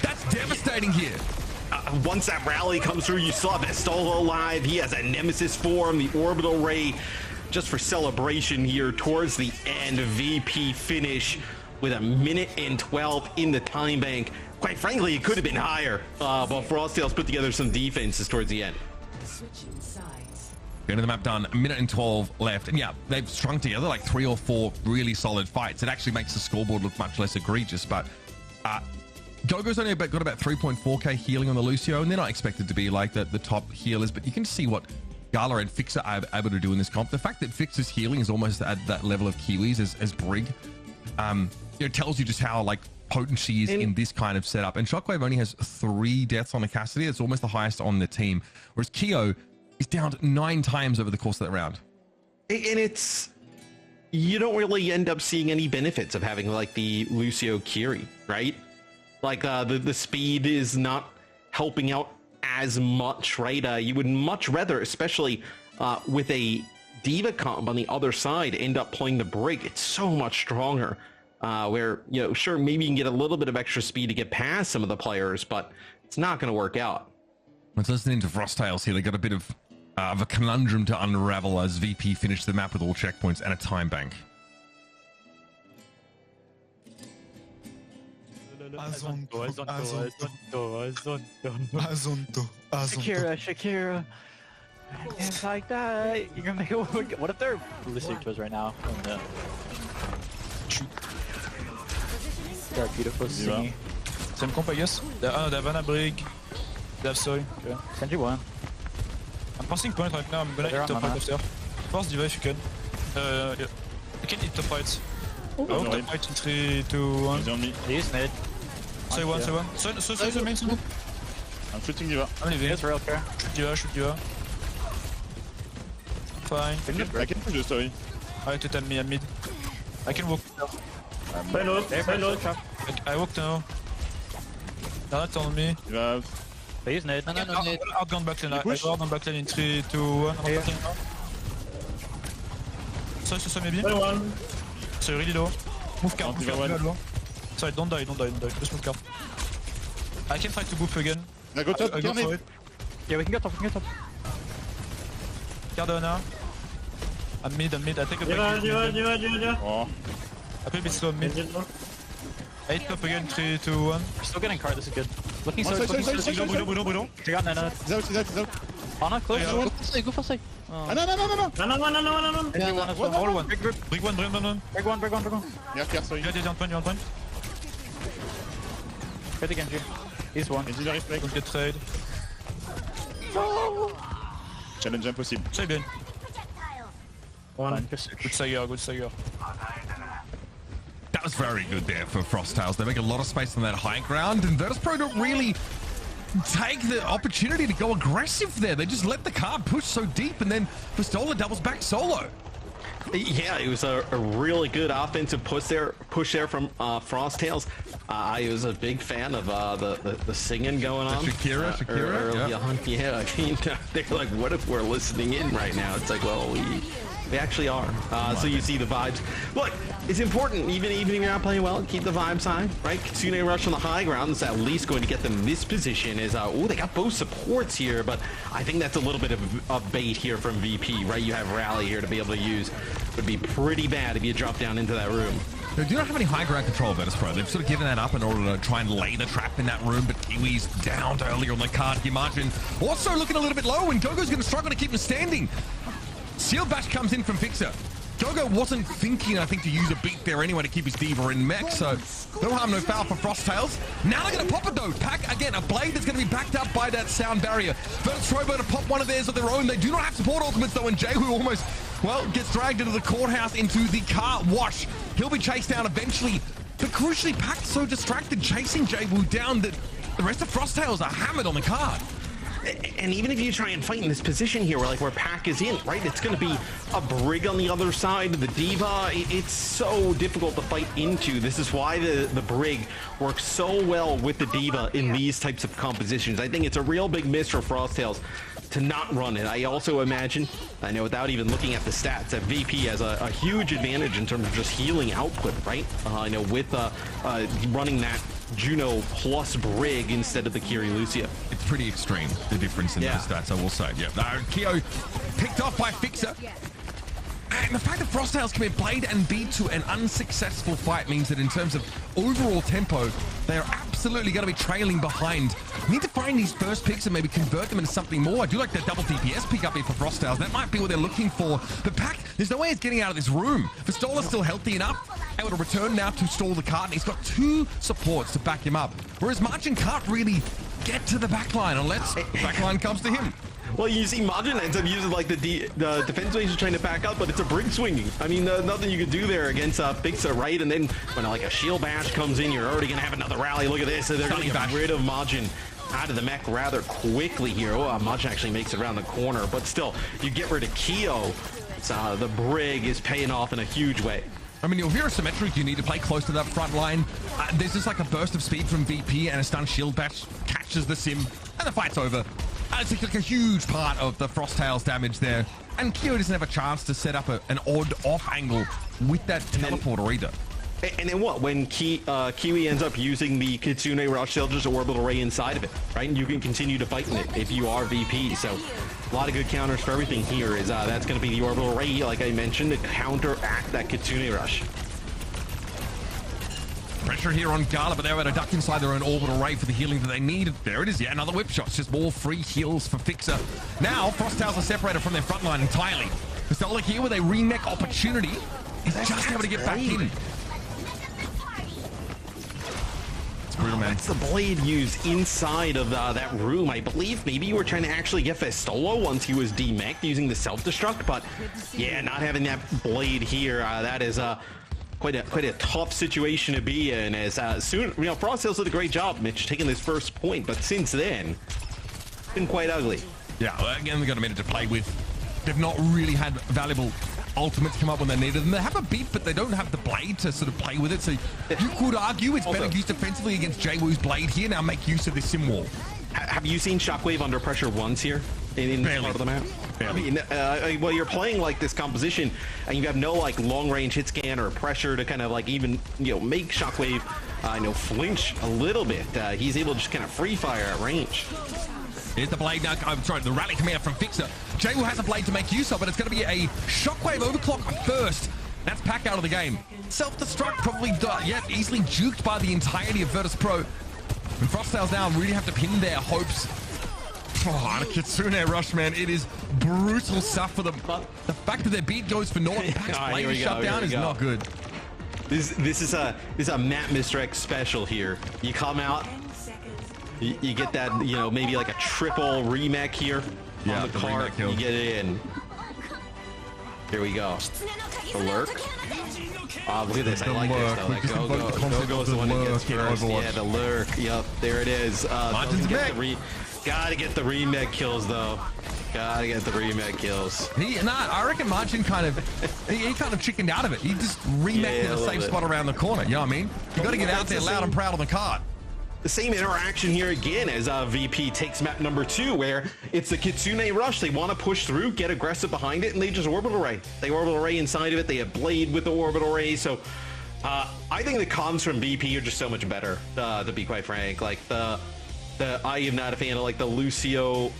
That's devastating here. Once that rally comes through, you saw Vistola alive. He has a Nemesis form, the Orbital Ray, just for celebration here towards the end. VP finish with 1:12 in the time bank. Quite frankly, it could have been higher, but Frosttails put together some defenses towards the end. End of the map done, 1:12 left, and yeah, they've strung together like 3 or 4 really solid fights. It actually makes the scoreboard look much less egregious, but Gogo's only got about 3.4k healing on the Lucio, and they're not expected to be like the top healers, but you can see what Gala and Fixer are able to do in this comp. The fact that Fixer's healing is almost at that level of Kiwi's as Brig, it tells you just how like potent she is in this kind of setup. And Shockwave only has 3 deaths on the Cassidy. It's almost the highest on the team, whereas Keo is downed 9 times over the course of that round. And it's, you don't really end up seeing any benefits of having like the Lucio Kiri, right? Like the speed is not helping out as much, right? You would much rather, especially with a D.Va comp on the other side, end up playing the Brig. It's so much stronger. Where, sure, maybe you can get a little bit of extra speed to get past some of the players, but it's not going to work out. Let's listen to Frosttails here. They got a bit of a conundrum to unravel as VP finished the map with all checkpoints and a time bank. Shakira. It's like that. You're gonna make it work. What if they're listening to us right now? They're beautiful singing. Same comp, I guess. They have Anna Brig. They have Soy. Okay. Send you one. I'm passing point right now. I'm gonna hit top right after. Force D.Va if you can. Yeah. You can hit top right. Oh, top right in 3, 2, 1. He's mid. Say one. So the main side. I'm shooting D.Va. I'm leaving. It's real care. Shoot D.Va. Fine. I can push the Story. Alright, to me, I'm mid. I can walk now. I walk now. They're not on me. D.Va. He's nade. No, outbound backline. I go outbound backline in 3, 2, 1. Sorry, maybe. So really low. Move card. Sorry, don't die. Just move card. I can try to boop again. I go top. I go for it. Yeah, we can get top. Cardona. I'm mid. I take a break. Oh. I play a bit slow mid. 8 top again, 3, 2, 1. We're still getting card. This is good. Looking One so. side. Bruno. They got Nana. He's out. Ana, close. Yeah. Go for side. Ah, no. All one. Big grip. Big one. Break one. Regarde, sorry. You're on point. Get the Genji. He's one. Genji n'arrive pas. Don't get trade. Challenge impossible. C'est bien. One. Good Sayer. That was very good there for Frosttails. They make a lot of space on that high ground, and Virtus.pro don't really take the opportunity to go aggressive there. They just let the card push so deep, and then Pistola doubles back solo. Yeah, it was a really good offensive push there from Frosttails. I was a big fan of the singing going on. Shakira, early on. Yeah, I mean, they're like, what if we're listening in right now? It's like, well, we actually are. So you see the vibes. Look, it's important, even if you're not playing well, keep the vibes high, right? Kitsune Rush on the high ground is at least going to get them this position. They got both supports here, but I think that's a little bit of a bait here from VP, right? You have Rally here to be able to use. Would be pretty bad if you drop down into that room. They do not have any high ground control of Virtus.pro. They've sort of given that up in order to try and lay the trap in that room, but Kiwi's down earlier on the card. Margin also looking a little bit low, and Gogo's going to struggle to keep him standing. Shield Bash comes in from Fixer. Gogo wasn't thinking, I think, to use a beat there anyway to keep his Diva in mech, so no harm, no foul for Frosttails. Now they're going to pop it though. Pack, again, a blade that's going to be backed up by that sound barrier. Virtus.pro to pop one of theirs of their own. They do not have support ultimates though, and Jehu almost, well, gets dragged into the courthouse into the car wash. He'll be chased down eventually, but crucially, Pack so distracted chasing Jehu down that the rest of Frosttails are hammered on the card. And even if you try and fight in this position here, where Pack is in, right? It's going to be a Brig on the other side of the Diva. It's so difficult to fight into. This is why the Brig works so well with the Diva in these types of compositions. I think it's a real big miss for Frosttails to not run it. I also imagine, I know without even looking at the stats, that VP has a huge advantage in terms of just healing output, right? I know with running that Juno plus Brig instead of the Kiri Lucia. It's pretty extreme, the difference in those stats, I will say. Yeah, Keo picked off by Fixer. And the fact that Frosttails can be played and beat to an unsuccessful fight means that in terms of overall tempo, they are absolutely going to be trailing behind. We need to find these first picks and maybe convert them into something more. I do like that double DPS pick up here for Frosttails. That might be what they're looking for. But Pack, there's no way it's getting out of this room. Pistola's still healthy enough, able to return now to stall the cart, and he's got two supports to back him up. Whereas Margin can't really get to the backline unless the backline comes to him. Well, you see, Margin ends up using like the defense range is trying to back up, but it's a Brig swinging. I mean, nothing you could do there against Fixer, right? And then when like a shield bash comes in, you're already gonna have another rally. Look at this, so they're gonna get rid of Margin out of the mech rather quickly here. Oh, Margin actually makes it around the corner, but still, you get rid of Keo. So the Brig is paying off in a huge way. I mean, you're very symmetric. You need to play close to that front line. There's just like a burst of speed from VP, and a stun shield bash catches the sim, and the fight's over. It's like a huge part of the Frosttails damage there. And Kyo doesn't have a chance to set up an odd off angle with that teleporter either. And then what? When Kiwi ends up using the Kitsune Rush, they'll just orbital ray inside of it, right? And you can continue to fight in it if you are VP. So a lot of good counters for everything here. That's going to be the orbital ray, like I mentioned, to counteract that Kitsune Rush. Pressure here on Gala, but they're able to duck inside their own orbital ray for the healing that they need. There it is, yeah, another whip shot. It's just more free heals for Fixer. Now, Frosttails are separated from their front line entirely. Pistola here with a remake opportunity. He's just able to get back in. It's brutal, man. That's the blade used inside of that room. I believe maybe you were trying to actually get Festola once he was demeched using the self-destruct, but yeah, not having that blade here, that is quite a tough situation to be in. As soon, Frosttails did a great job, Mitch, taking this first point, but since then, it's been quite ugly. Yeah, again, they've got a minute to play with. They've not really had valuable ultimates come up when they needed them. They have a beat, but they don't have the blade to sort of play with it. So you could argue it's better used defensively against Jwoo's blade here. Now make use of this sim wall. Have you seen Shockwave under pressure once here in this part of the map? Barely. I mean, well, you're playing like this composition, and you have no like long range hit scan or pressure to kind of like even make Shockwave flinch a little bit. He's able to just kind of free fire at range. Here's the blade now. I'm sorry, the rally coming out from Fixer. Jwoo has a blade to make use of, but it's going to be a Shockwave overclock first. That's Pack out of the game. Self-destruct probably, easily juked by the entirety of Virtus.pro. And Frosttails now really have to pin their hopes. Oh, and a Kitsune rush, man. It is brutal stuff for them. The fact that their beat goes for naught, Pack's blade shut down is not good. This is a Matt Mr. X special here. You come out, you get that, maybe like a triple remake here on the cart. You get it in. Here we go. The lurk. Oh, look at this. I like this though. Like, go is the one that gets first. Yeah, the lurk. Yep, there it is. Gotta get the remake kills though. Gotta get the remake kills. I reckon Margin kind of chickened out of it. He just remaked in a safe spot around the corner. You know what I mean? You got to get out there loud and proud on the card. The same interaction here again as VP takes map number 2, where it's the Kitsune rush. They want to push through, get aggressive behind it, and they just orbital array. They orbital array inside of it. They have Blade with the orbital array. So I think the comms from VP are just so much better, to be quite frank. Like I am not a fan of like the Lucio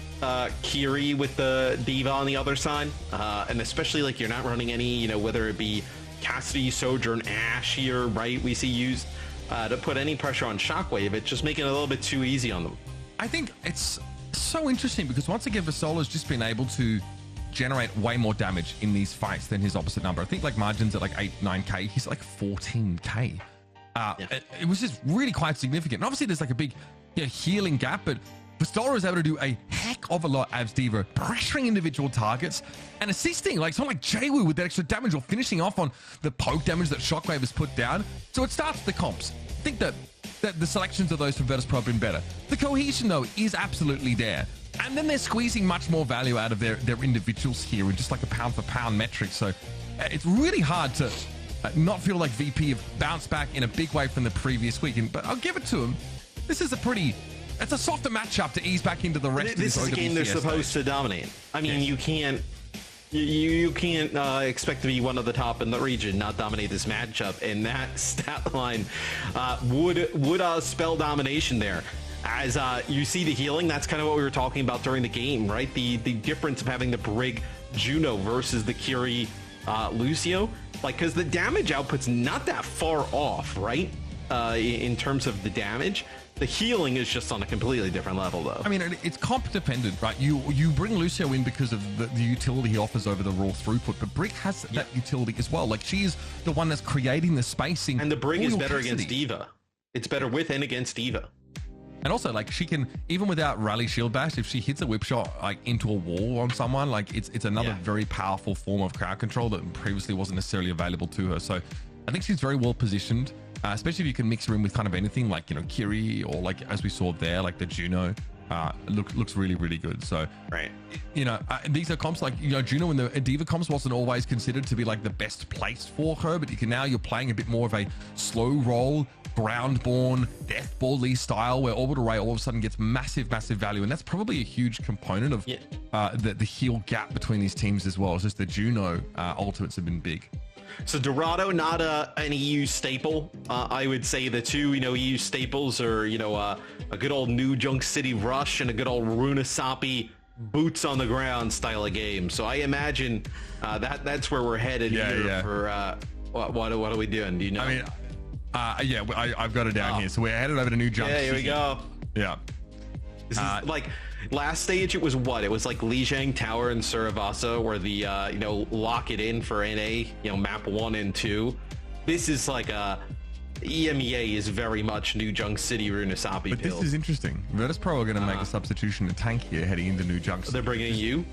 Kiri with the Diva on the other side, and especially like you're not running any, whether it be Cassidy, Sojourn, Ashe here, right? We see used to put any pressure on Shockwave. It's just making it a little bit too easy on them. I think it's so interesting because once again, Vasola's just been able to generate way more damage in these fights than his opposite number. I think like Margin's at like 8-9k. He's at like 14k. It was just really quite significant. And obviously there's like a big healing gap, but Vastola is able to do a heck of a lot as Diva, pressuring individual targets and assisting like someone like Jaywu with that extra damage or finishing off on the poke damage that Shockwave has put down. So it starts with the comps. I think that the selections of those from Virtus.pro have been better. The cohesion though is absolutely there. And then they're squeezing much more value out of their individuals here in just like a pound for pound metric. So it's really hard to not feel like VP have bounced back in a big way from the previous weekend, but I'll give it to them. This is it's a softer matchup to ease back into the rest of this OWCS is a game they're supposed to dominate. I mean, you can't expect to be one of the top in the region, not dominate this matchup, and that stat line would spell domination there. As you see the healing, that's kind of what we were talking about during the game, right? The difference of having the Brig Juno versus the Kiri Lucio, like, because the damage output's not that far off, right? In terms of the damage. The healing is just on a completely different level, though. I mean, it's comp dependent, right? You bring Lucio in because of the utility he offers over the raw throughput, but Brig has that utility as well. Like, she's the one that's creating the spacing. And the Brig is better against Diva. It's better with and against Diva. And also, like, she can, even without Rally Shield Bash, if she hits a whip shot like into a wall on someone, like it's another very powerful form of crowd control that previously wasn't necessarily available to her. So I think she's very well positioned. Especially if you can mix her in with kind of anything like, Kiri or like, as we saw there, like the Juno, looks really, really good. So, right. These are comps like, Juno and the Diva comps wasn't always considered to be like the best place for her, but you're playing a bit more of a slow roll, ground-born, death ball-y style where Orbital Ray all of a sudden gets massive, massive value. And that's probably a huge component of the heal gap between these teams as well. It's just the Juno ultimates have been big. So Dorado, not an EU staple. I would say the two, EU staples are, a good old New Junk City Rush and a good old Runasapi boots on the ground style of game. So I imagine that's where we're headed here for what are we doing? Do you know? I mean, I've got it down here. So we're headed over to New Junk City. Here we go. Yeah. This is like last stage. It was what? It was like Lijiang Tower and Suravasa, where the lock it in for NA. Map 1 and 2. This is like EMEA is very much New Junk City Runasapi. But this is interesting. Virtus.pro are going to make a substitution to tank here heading into New Junk City. They're bringing you.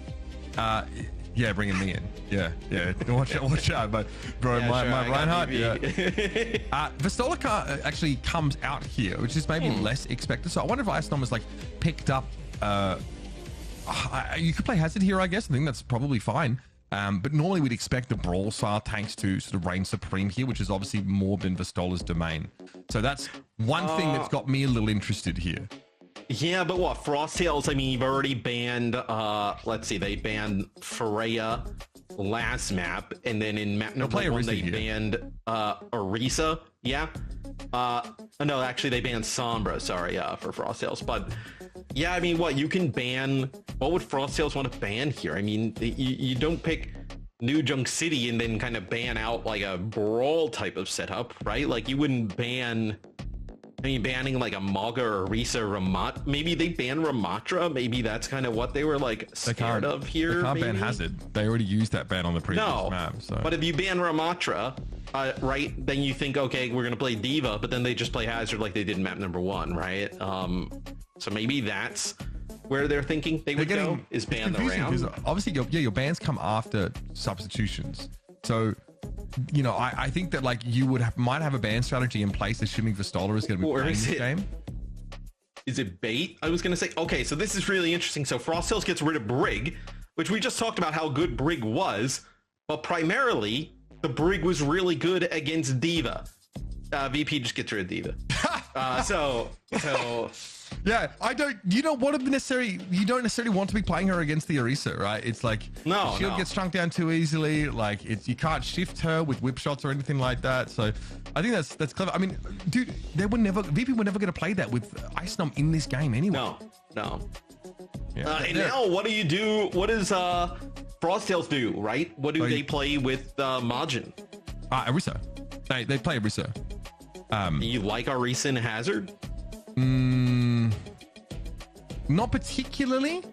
Yeah, bringing me in. Yeah. Watch out, but bro, my Reinhardt. Vistolica actually comes out here, which is maybe less expected. So I wonder if Icenom was like picked up. You could play Hazard here, I guess. I think that's probably fine. But normally we'd expect the Brawl style tanks to sort of reign supreme here, which is obviously more been Vistola's domain. So that's one thing that's got me a little interested here. Yeah, but what? Frosttails, I mean, you've already banned, let's see, they banned Freya last map, and then in map number 1, they banned Orisa. Yeah. No, actually, they banned Sombra, sorry, for Frosttails. But, yeah, I mean, what? You can ban... What would Frosttails want to ban here? I mean, you don't pick New Junk City and then kind of ban out like a brawl type of setup, right? Like you wouldn't ban, I mean, banning like a Maga or Orisa or Ramat. Maybe they ban Ramatra. Maybe that's kind of what they were like scared of here. They can't maybe? ban Hazard. They already used that ban on the previous map. So. But if you ban Ramatra, right, then you think, okay, we're going to play Diva, but then they just play Hazard like they did in map number 1, right? So maybe that's where they're thinking they would go, is ban the round. Obviously, your bans come after substitutions. So, you know, I think that like you might have a ban strategy in place, assuming Vistola is going to be playing this game. Is it bait? I was going to say, okay, so this is really interesting. So Frosttails gets rid of Brig, which we just talked about how good Brig was, but primarily the Brig was really good against Diva. VP just gets rid of Diva. So yeah, you don't necessarily want to be playing her against the Orisa, right? It's like the shield gets shrunk down too easily. Like you can't shift her with whip shots or anything like that. So I think that's clever. I mean, dude, VP were never going to play that with Ice Nom in this game anyway. No. Yeah. And now what do you do? What does Frosttails do, right? What do they play with Majin? Orisa. They play Orisa. You like Orisa and Hazard? Not particularly.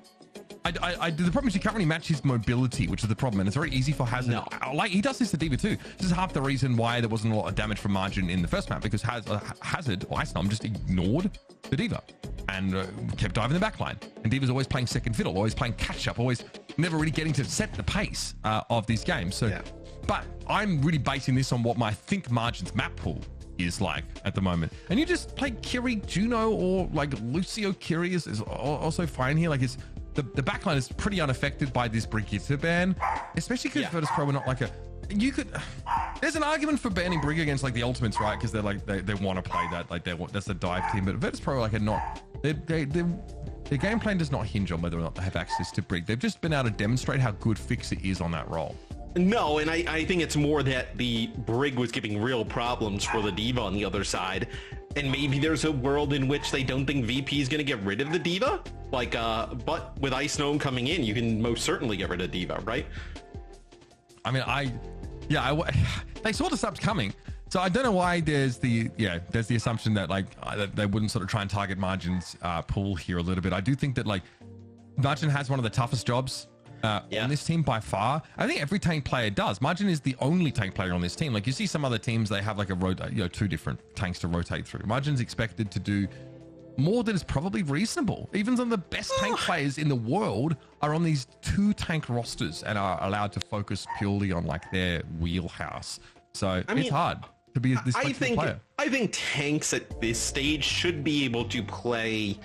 The problem is you can't really match his mobility, which is the problem, and it's very easy for Hazard. Like he does this to Diva too. This is half the reason why there wasn't a lot of damage from Margin in the first map, because Hazard or Ice Nom just ignored the Diva and kept diving the backline. And Diva's always playing second fiddle, always playing catch up, always never really getting to set the pace of these games. So, but I'm really basing this on what I think Margin's map pool is like at the moment, and you just play Kiri Juno or like Lucio Kiri is also fine here. Like it's the backline is pretty unaffected by this Brigitte ban, especially because Virtus.pro are not like there's an argument for banning Brig against like the Ultimates, right? Because they're like they want to play that, like that's a dive team, but Virtus.pro like are not, their game plan does not hinge on whether or not they have access to Brig. They've just been able to demonstrate how good Fixer is on that role. No, and I think it's more that the Brig was giving real problems for the Diva on the other side, and maybe there's a world in which they don't think VP is going to get rid of the Diva. Like, but with Ice Gnome coming in, you can most certainly get rid of Diva, right? I mean, they saw the subs coming, so I don't know why there's the assumption that like they wouldn't sort of try and target Margin's pool here a little bit. I do think that like Margin has one of the toughest jobs on this team by far. I think every tank player does. Margin is the only tank player on this team. Like you see some other teams, they have like two different tanks to rotate through. Margin's expected to do more than is probably reasonable. Even some of the best tank players in the world are on these 2 tank rosters and are allowed to focus purely on like their wheelhouse. So it's hard to be this flexible player. I think tanks at this stage should be able to play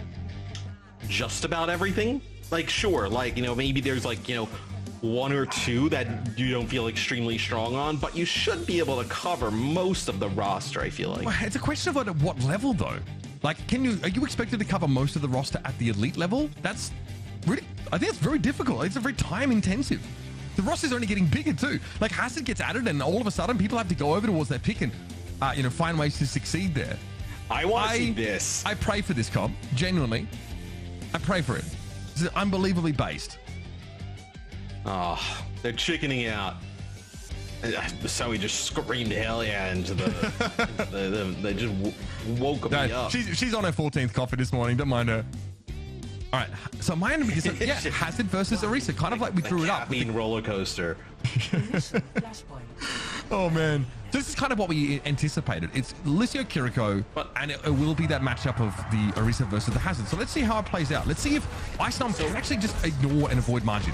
just about everything. Like, sure, like, you know, maybe there's like, you know, 1 or 2 that you don't feel extremely strong on, but you should be able to cover most of the roster, I feel like. Well, it's a question of at what level, though. Like, are you expected to cover most of the roster at the elite level? That's really, I think it's very difficult. It's very time intensive. The roster's only getting bigger too. Like, Hazard gets added and all of a sudden people have to go over towards their pick and, find ways to succeed there. I want to see this. I pray for this comp. Genuinely. I pray for it. It's unbelievably based. Oh, they're chickening out. So he just screamed hell yeah into they just woke me up. She's on her 14th coffee this morning. Don't mind her. All right. So my enemy is Hazard versus Orisa, kind of like we drew it up. Caffeine roller coaster. Oh man. This is kind of what we anticipated. It's Lucio Kiriko, and it will be that matchup of the Orisa versus the Hazard. So let's see how it plays out. Let's see if Ice Nom can actually just ignore and avoid Margin.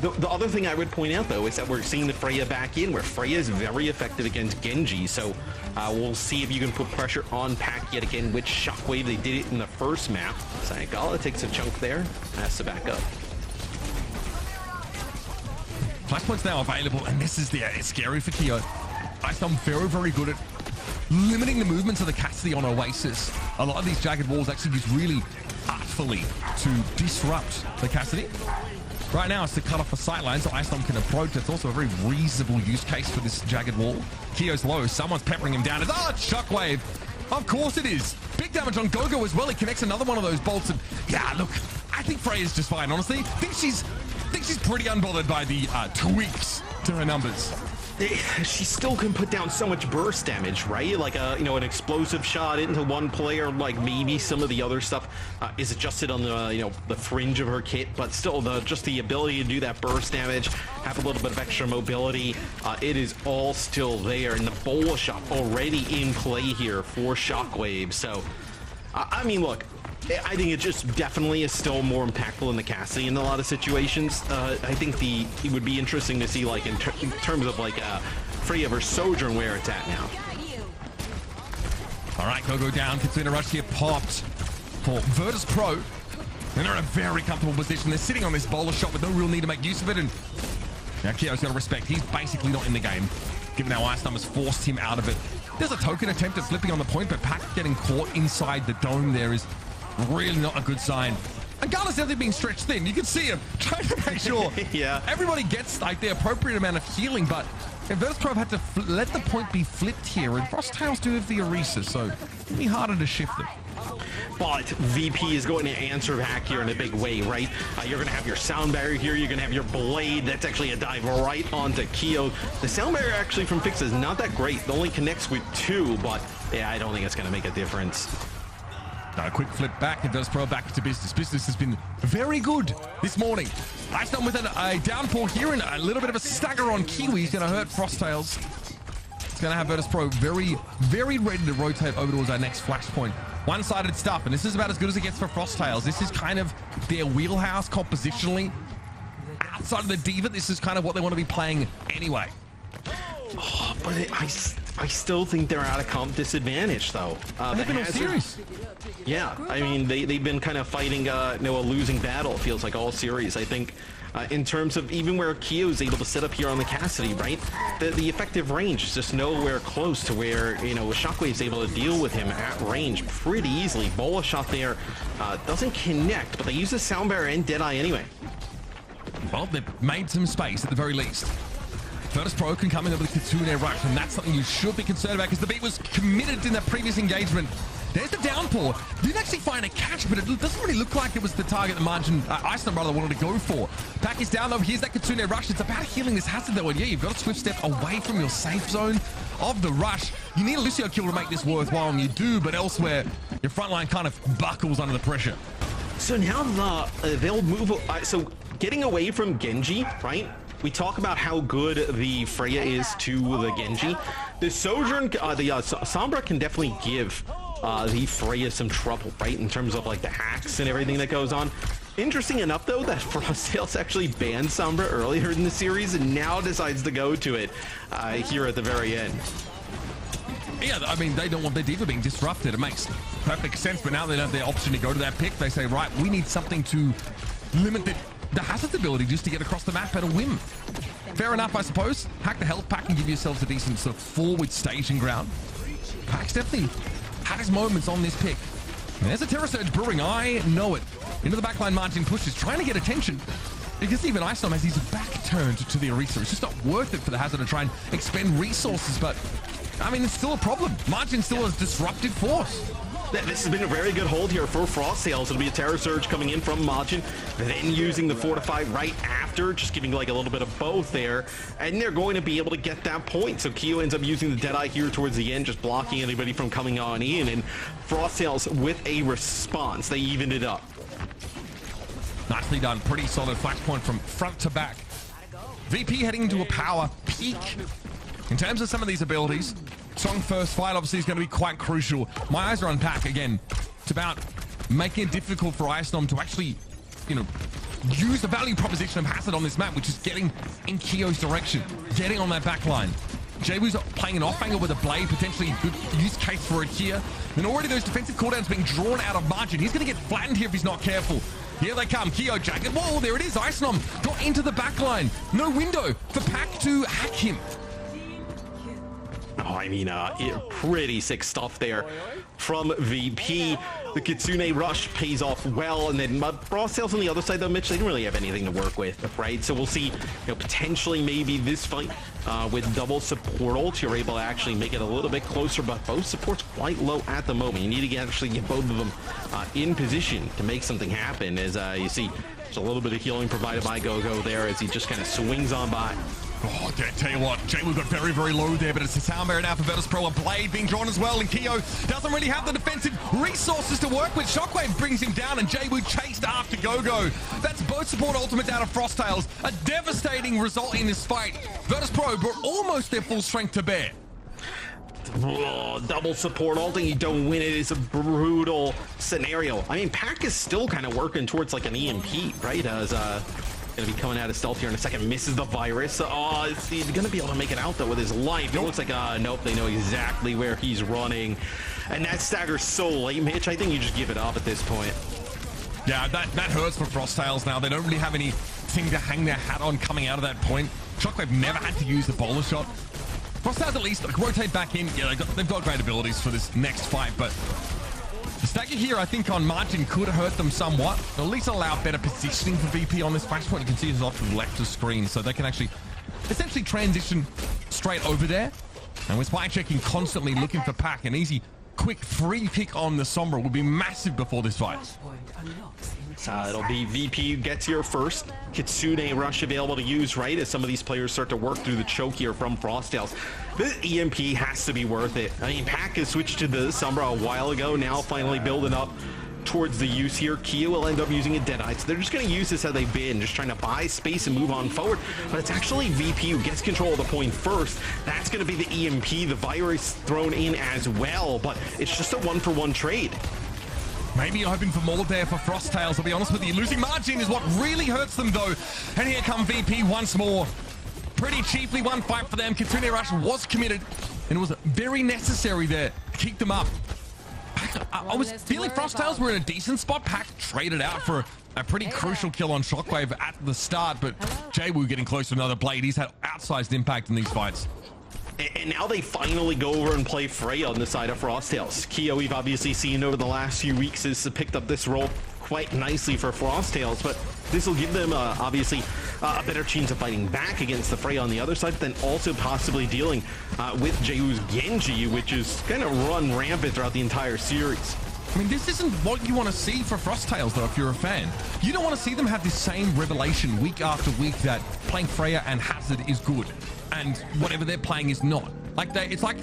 The other thing I would point out, though, is that we're seeing the Freya back in, where Freya is very effective against Genji. So we'll see if you can put pressure on Pac yet again with Shockwave. They did it in the first map. Sayagala takes a chunk there, has to back up. Flashpoint's now available, and this is it's scary for Keo. Ice Nom very, very good at limiting the movements of the Cassidy on Oasis. A lot of these jagged walls actually used really artfully to disrupt the Cassidy. Right now, it's to cut off the sightlines so Ice Nom can approach. It's also a very reasonable use case for this jagged wall. Keo's low. Someone's peppering him down. It's Shockwave. Of course it is. Big damage on Gogo as well. He connects another one of those bolts. And yeah, look, I think Freya's just fine, honestly. I think she's pretty unbothered by the tweaks to her numbers. She still can put down so much burst damage, right? Like an explosive shot into one player, like maybe some of the other stuff is adjusted on the the fringe of her kit, but still just the ability to do that burst damage, have a little bit of extra mobility, it is all still there. And the bola shot already in play here for Shockwave. So I mean, look, I think it just definitely is still more impactful in the Cassidy in a lot of situations. I think it would be interesting to see, like, in terms of, like, Freya versus Sojourn where it's at now. All right, go down. Kitsune Rush here popped for Virtus.pro. And they're in a very comfortable position. They're sitting on this bowler shot with no real need to make use of it. And now Kyo's got to respect. He's basically not in the game, given how Ice Numbers forced him out of it. There's a token attempt at flipping on the point, but Pac getting caught inside the dome there is really not a good sign. And Gala's definitely being stretched thin. You can see him trying to make sure everybody gets like the appropriate amount of healing, but Virtus.pro had to let the point be flipped here, and Frosttails do have the Orisa, so it'll be harder to shift it. But VP is going to answer back here in a big way, right? You're going to have your sound barrier here. You're going to have your blade. That's actually a dive right onto Kyo. The sound barrier actually from Fix is not that great. It only connects with 2, but yeah, I don't think it's going to make a difference. A quick flip back, and Virtus.pro back to business. Business has been very good this morning. Ice done with a downpour here and a little bit of a stagger on Kiwi. He's going to hurt Frosttails. It's going to have Virtus.pro very, very ready to rotate over towards our next flashpoint. One-sided stuff, and this is about as good as it gets for Frosttails. This is kind of their wheelhouse compositionally. Outside of the Diva, this is kind of what they want to be playing anyway. Oh, but I still think they're at a comp disadvantage, though. They've been all series. Yeah, I mean, they've been kind of fighting a losing battle, it feels like, all series. I think in terms of even where Kyo's able to sit up here on the Cassidy, right? The effective range is just nowhere close to where, Shockwave's able to deal with him at range pretty easily. Bola shot there doesn't connect, but they use the sound barrier and Deadeye anyway. Well, they've made some space at the very least. Virtus.pro can come in with the Kitsune Rush, and that's something you should be concerned about because the beat was committed in that previous engagement. There's the downpour. Didn't actually find a catch, but it doesn't really look like it was the target that Margin, Ice Number rather, wanted to go for. Pack is down though. Here's that Kitsune Rush. It's about healing this hazard though, and yeah, you've got to swift step away from your safe zone of the rush. You need a Lucio kill to make this worthwhile, and you do, but elsewhere, your front line kind of buckles under the pressure. So now they'll move. So getting away from Genji, right? We talk about how good the Freya is to the Genji. The Sojourn, the Sombra can definitely give the Freya some trouble, right? In terms of like the hacks and everything that goes on. Interesting enough, though, that Frosttails actually banned Sombra earlier in the series and now decides to go to it here at the very end. Yeah, I mean, they don't want their Diva being disrupted. It makes perfect sense, but now they don't have the option to go to that pick. They say, right, we need something to limit the hazard's ability just to get across the map at a whim. Fair enough, I suppose. Hack the health pack and give yourselves a decent sort of forward staging ground. Pack's definitely had his moments on this pick. And there's a Terror Surge brewing, I know it. Into the backline, Margin pushes, trying to get attention. Because even Icenom has his back turned to the Orisa. It's just not worth it for the Hazard to try and expend resources, but I mean, it's still a problem. Margin still has disrupted force. This has been a very good hold here for Frosttails. It'll be a Terror Surge coming in from Majin, then using the Fortify right after, just giving like a little bit of both there, and they're going to be able to get that point. So Kyo ends up using the Deadeye here towards the end, just blocking anybody from coming on in, and Frosttails with a response. They evened it up. Nicely done. Pretty solid flashpoint from front to back. VP heading into a power peak. In terms of some of these abilities, strong first fight obviously is going to be quite crucial. My eyes are on Pack again. It's about making it difficult for Icenom to actually, use the value proposition of Hazard on this map, which is getting in Kyo's direction, getting on that back line. Jaewoo's playing an off angle with a blade, potentially good use case for it here. And already those defensive cooldowns being drawn out of Margin. He's going to get flattened here if he's not careful. Here they come, Kyo jacket. Whoa, there it is. Icenom got into the back line. No window for Pack to hack him. Oh, I mean, pretty sick stuff there from VP. The Kitsune Rush pays off well, and then Frosttails on the other side, though, Mitch, they didn't really have anything to work with, right? So we'll see, potentially maybe this fight with double support ult, you're able to actually make it a little bit closer, but both supports quite low at the moment. You need to actually get both of them in position to make something happen, as you see, there's a little bit of healing provided by GoGo there as he just kind of swings on by. Oh, I tell you what, Jaywu got very, very low there, but it's a sound barrier now for Virtus.pro. A blade being drawn as well, and Keo doesn't really have the defensive resources to work with. Shockwave brings him down, and Jaywu chased after Gogo. That's both support ultimate down of Frosttails. A devastating result in this fight. Virtus.pro brought almost their full strength to bear. Oh, double support ulting, you don't win it is a brutal scenario. I mean, Pack is still kind of working towards like an EMP, right? As gonna be coming out of stealth here in a second, misses the virus. Oh, he's gonna be able to make it out though with his life. It looks like nope, they know exactly where he's running, and that stagger's so late, Mitch. I think you just give it up at this point. Yeah, that hurts for Frosttails now. They don't really have anything to hang their hat on coming out of that point. Shockwave never had to use the bowler shot. Frosttails at least like, rotate back in. Yeah, they've got great abilities for this next fight, but the stagger here, I think, on margin could hurt them somewhat. At least allow better positioning for VP on this flashpoint. You can see it's off to the left of the screen, so they can actually essentially transition straight over there. And with spy checking constantly looking for Pack, an easy, quick free pick on the Sombra would be massive before this fight. It'll be VP who gets here first. Kitsune Rush available to use, right, as some of these players start to work through the choke here from Frosttails. This EMP has to be worth it. I mean, Pack has switched to the Sombra a while ago, now finally building up towards the use here. Kia will end up using a Deadeye, so they're just going to use this how they've been, just trying to buy space and move on forward. But it's actually VP who gets control of the point first. That's going to be the EMP, the virus thrown in as well, but it's just a one-for-one trade. Maybe you're hoping for more there for Frosttails. I'll be honest with you. Losing margin is what really hurts them, though. And here come VP once more. Pretty cheaply, one fight for them. Kitsune Rush was committed, and it was very necessary there to keep them up. I was feeling Frosttails were in a decent spot. Pack traded out for a pretty crucial kill on Shockwave at the start, but Jaywu getting close to another blade. He's had outsized impact in these fights. And now they finally go over and play Freya on the side of Frosttails. Keo, we've obviously seen over the last few weeks, has picked up this role quite nicely for Frosttails, but this will give them obviously a better chance of fighting back against the Freya on the other side, but then also possibly dealing with Jaywu's Genji, which is kind of run rampant throughout the entire series. I mean, this isn't what you want to see for Frosttails, though, if you're a fan. You don't want to see them have this same revelation week after week that playing Freya and Hazard is good, and whatever they're playing is not. Like it's like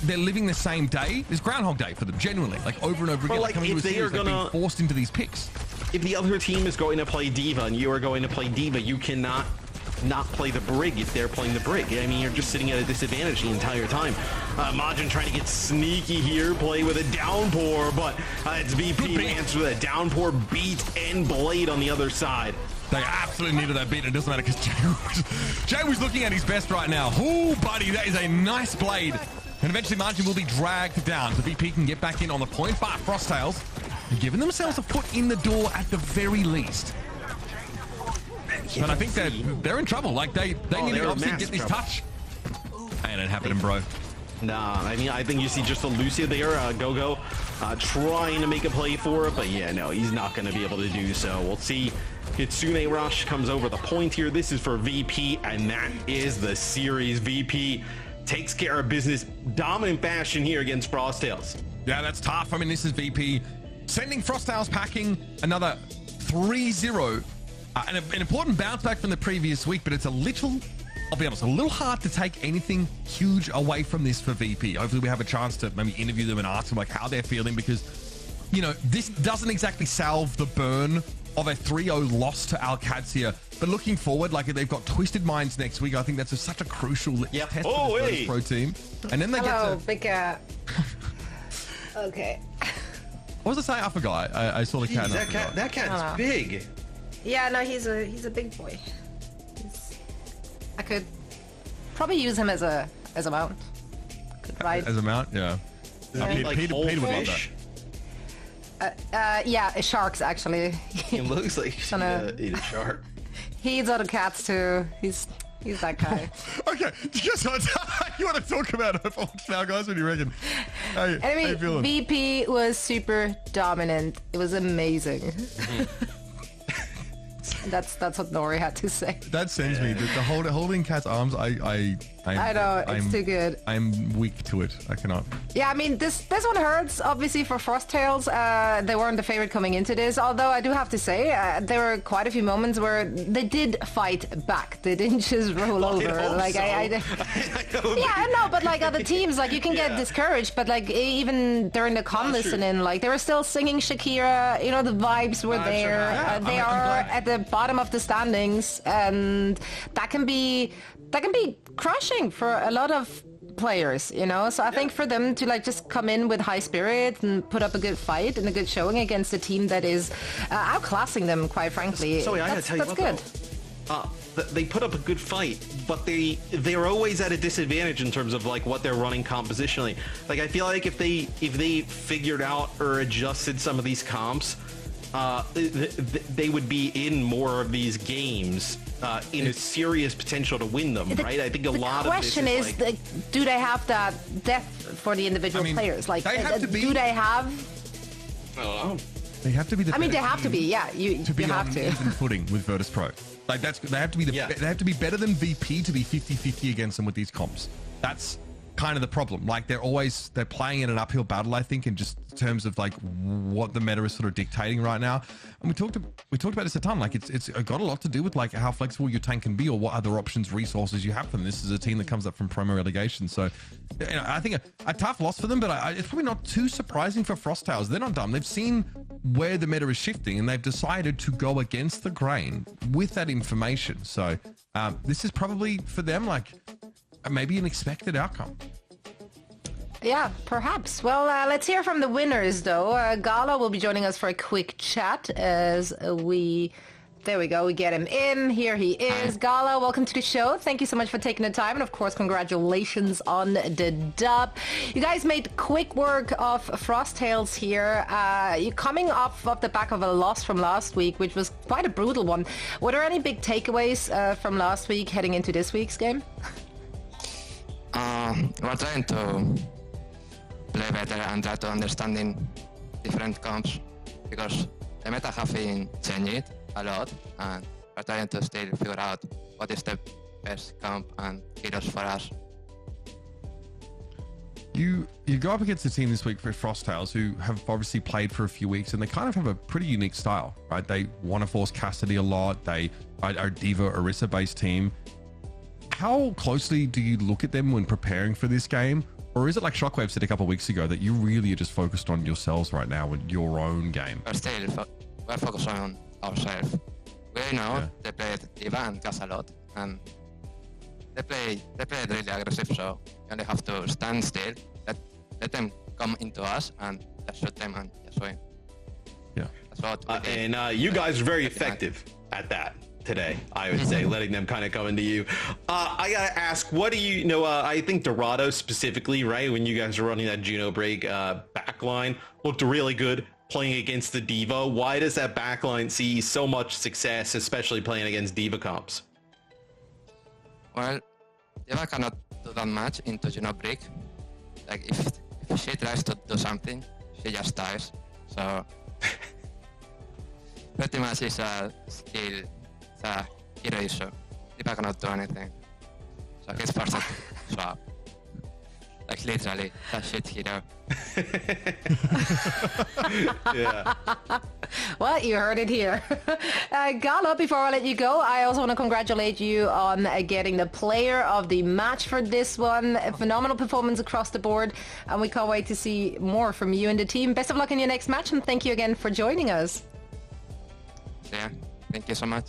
they're living the same day. It's Groundhog Day for them, genuinely, like over and over again. Like coming to a series, they're being forced into these picks. If the other team is going to play Diva and you are going to play Diva, you cannot not play the Brig if they're playing the Brig. I mean, you're just sitting at a disadvantage the entire time. Majin trying to get sneaky here, play with a downpour, but it's VP who answers with a downpour, beat, and blade on the other side. They absolutely needed that beat. It doesn't matter because Jay was looking at his best right now. Oh, buddy, that is a nice blade. And eventually Margin will be dragged down. The VP can get back in on the point, but Frosttails have given themselves a foot in the door at the very least. But I think they're in trouble. Like they need to obviously get this touch. Ain't it happening, bro? Nah, I mean, I think you see just a Lucia there, Gogo trying to make a play for it, but yeah, no, he's not going to be able to do so. We'll see. Kitsune Rush comes over the point here. This is for VP, and that is the series. VP takes care of business, dominant fashion here against Frosttails. Yeah, that's tough. I mean, this is VP sending Frosttails packing another 3-0. An important bounce back from the previous week, but it's a little, I'll be honest, a little hard to take anything huge away from this for VP. Hopefully we have a chance to maybe interview them and ask them like how they're feeling, because, you know, this doesn't exactly salve the burn of a 3-0 loss to Alcadzia. But looking forward, like they've got Twisted Minds next week. I think that's such a crucial test for this pro team. And then they get to... big cat. Okay. What was I saying? I forgot. I saw the cat. That cat's big. Yeah, no, he's a big boy. I could probably use him as a mount. Could ride. As a mount, yeah. Peter would love that. Yeah, sharks actually. He looks like he's gonna eat a shark. He eats other cats too. He's that guy. Okay, you want to talk about Overwatch now, guys? What do you reckon? Hey, anyway, how you feeling? VP was super dominant. It was amazing. That's what Nori had to say. That sends me. The holding Cat's arms, I I know, it's too good. I'm weak to it. I cannot. Yeah, I mean, this one hurts, obviously, for Frosttails. They weren't the favorite coming into this, although I do have to say, there were quite a few moments where they did fight back. They didn't just roll over. Like, I know, but like other teams, like you can get discouraged, but like even during the con listening, like they were still singing Shakira, you know, the vibes were there. Yeah, they are at the bottom of the standings, and that can be crushing for a lot of players, you know. So I think for them to like just come in with high spirit and put up a good fight and a good showing against a team that is outclassing them, quite frankly, Sorry, I gotta tell you that's good. They put up a good fight, but they're always at a disadvantage in terms of like what they're running compositionally. Like I feel like if they figured out or adjusted some of these comps, they would be in more of these games in a serious potential to win them, right? I think a lot of this is the question is, like, do they have that depth for the individual players? Like, they have to be, do they have? They have to be the. I mean, they have to be. Yeah, you be have on to. even footing with Virtus.pro. Like they have to be they have to be better than VP to be 50-50 against them with these comps. That's kind of the problem. Like they're playing in an uphill battle, I think, in just terms of like what the meta is sort of dictating right now. And we talked about this a ton. Like it's got a lot to do with like how flexible your tank can be or what other options, resources you have for them. This is a team that comes up from promo relegation, so you know, I think a tough loss for them, but it's probably not too surprising for Frosttails. They're not dumb. They've seen where the meta is shifting and they've decided to go against the grain with that information. So this is probably for them like maybe an expected outcome. Yeah, perhaps. Well, let's hear from the winners, though. Gala will be joining us for a quick chat as we... There we go. We get him in. Here he is. Gala, welcome to the show. Thank you so much for taking the time. And, of course, congratulations on the dub. You guys made quick work of Frosttails here. You're coming off of the back of a loss from last week, which was quite a brutal one. Were there any big takeaways from last week heading into this week's game? We're trying to play better and try to understanding different comps because the meta have been changed a lot and we're trying to still figure out what is the best comp and heroes for us. You go up against a team this week for Frosttails who have obviously played for a few weeks and they kind of have a pretty unique style, right? They want to force Cassidy a lot. They are a Diva Orisa based team. How closely do you look at them when preparing for this game? Or is it like Shockwave said a couple of weeks ago that you really are just focused on yourselves right now with your own game? We're focused on ourselves. We know they played Diva and Cass a lot, and they play really aggressive, so you only have to stand still, let them come into us, and just shoot them and just win. Yeah. That's what we did. And you guys are very effective at that today, I would say, letting them kind of come into you. I gotta ask, what do you know? I think Dorado specifically, right? When you guys are running that Juno break backline, looked really good playing against the Diva. Why does that backline see so much success, especially playing against Diva comps? Well, Diva cannot do that much into Juno break. Like if she tries to do something, she just dies. So pretty much it's a skill. It's a hero issue. Diva cannot do anything. So he's forced to swap. Like literally, that shit hero. Yeah. Well, you heard it here. Gala, before I let you go, I also want to congratulate you on getting the player of the match for this one. A phenomenal performance across the board, and we can't wait to see more from you and the team. Best of luck in your next match, and thank you again for joining us. Yeah, thank you so much.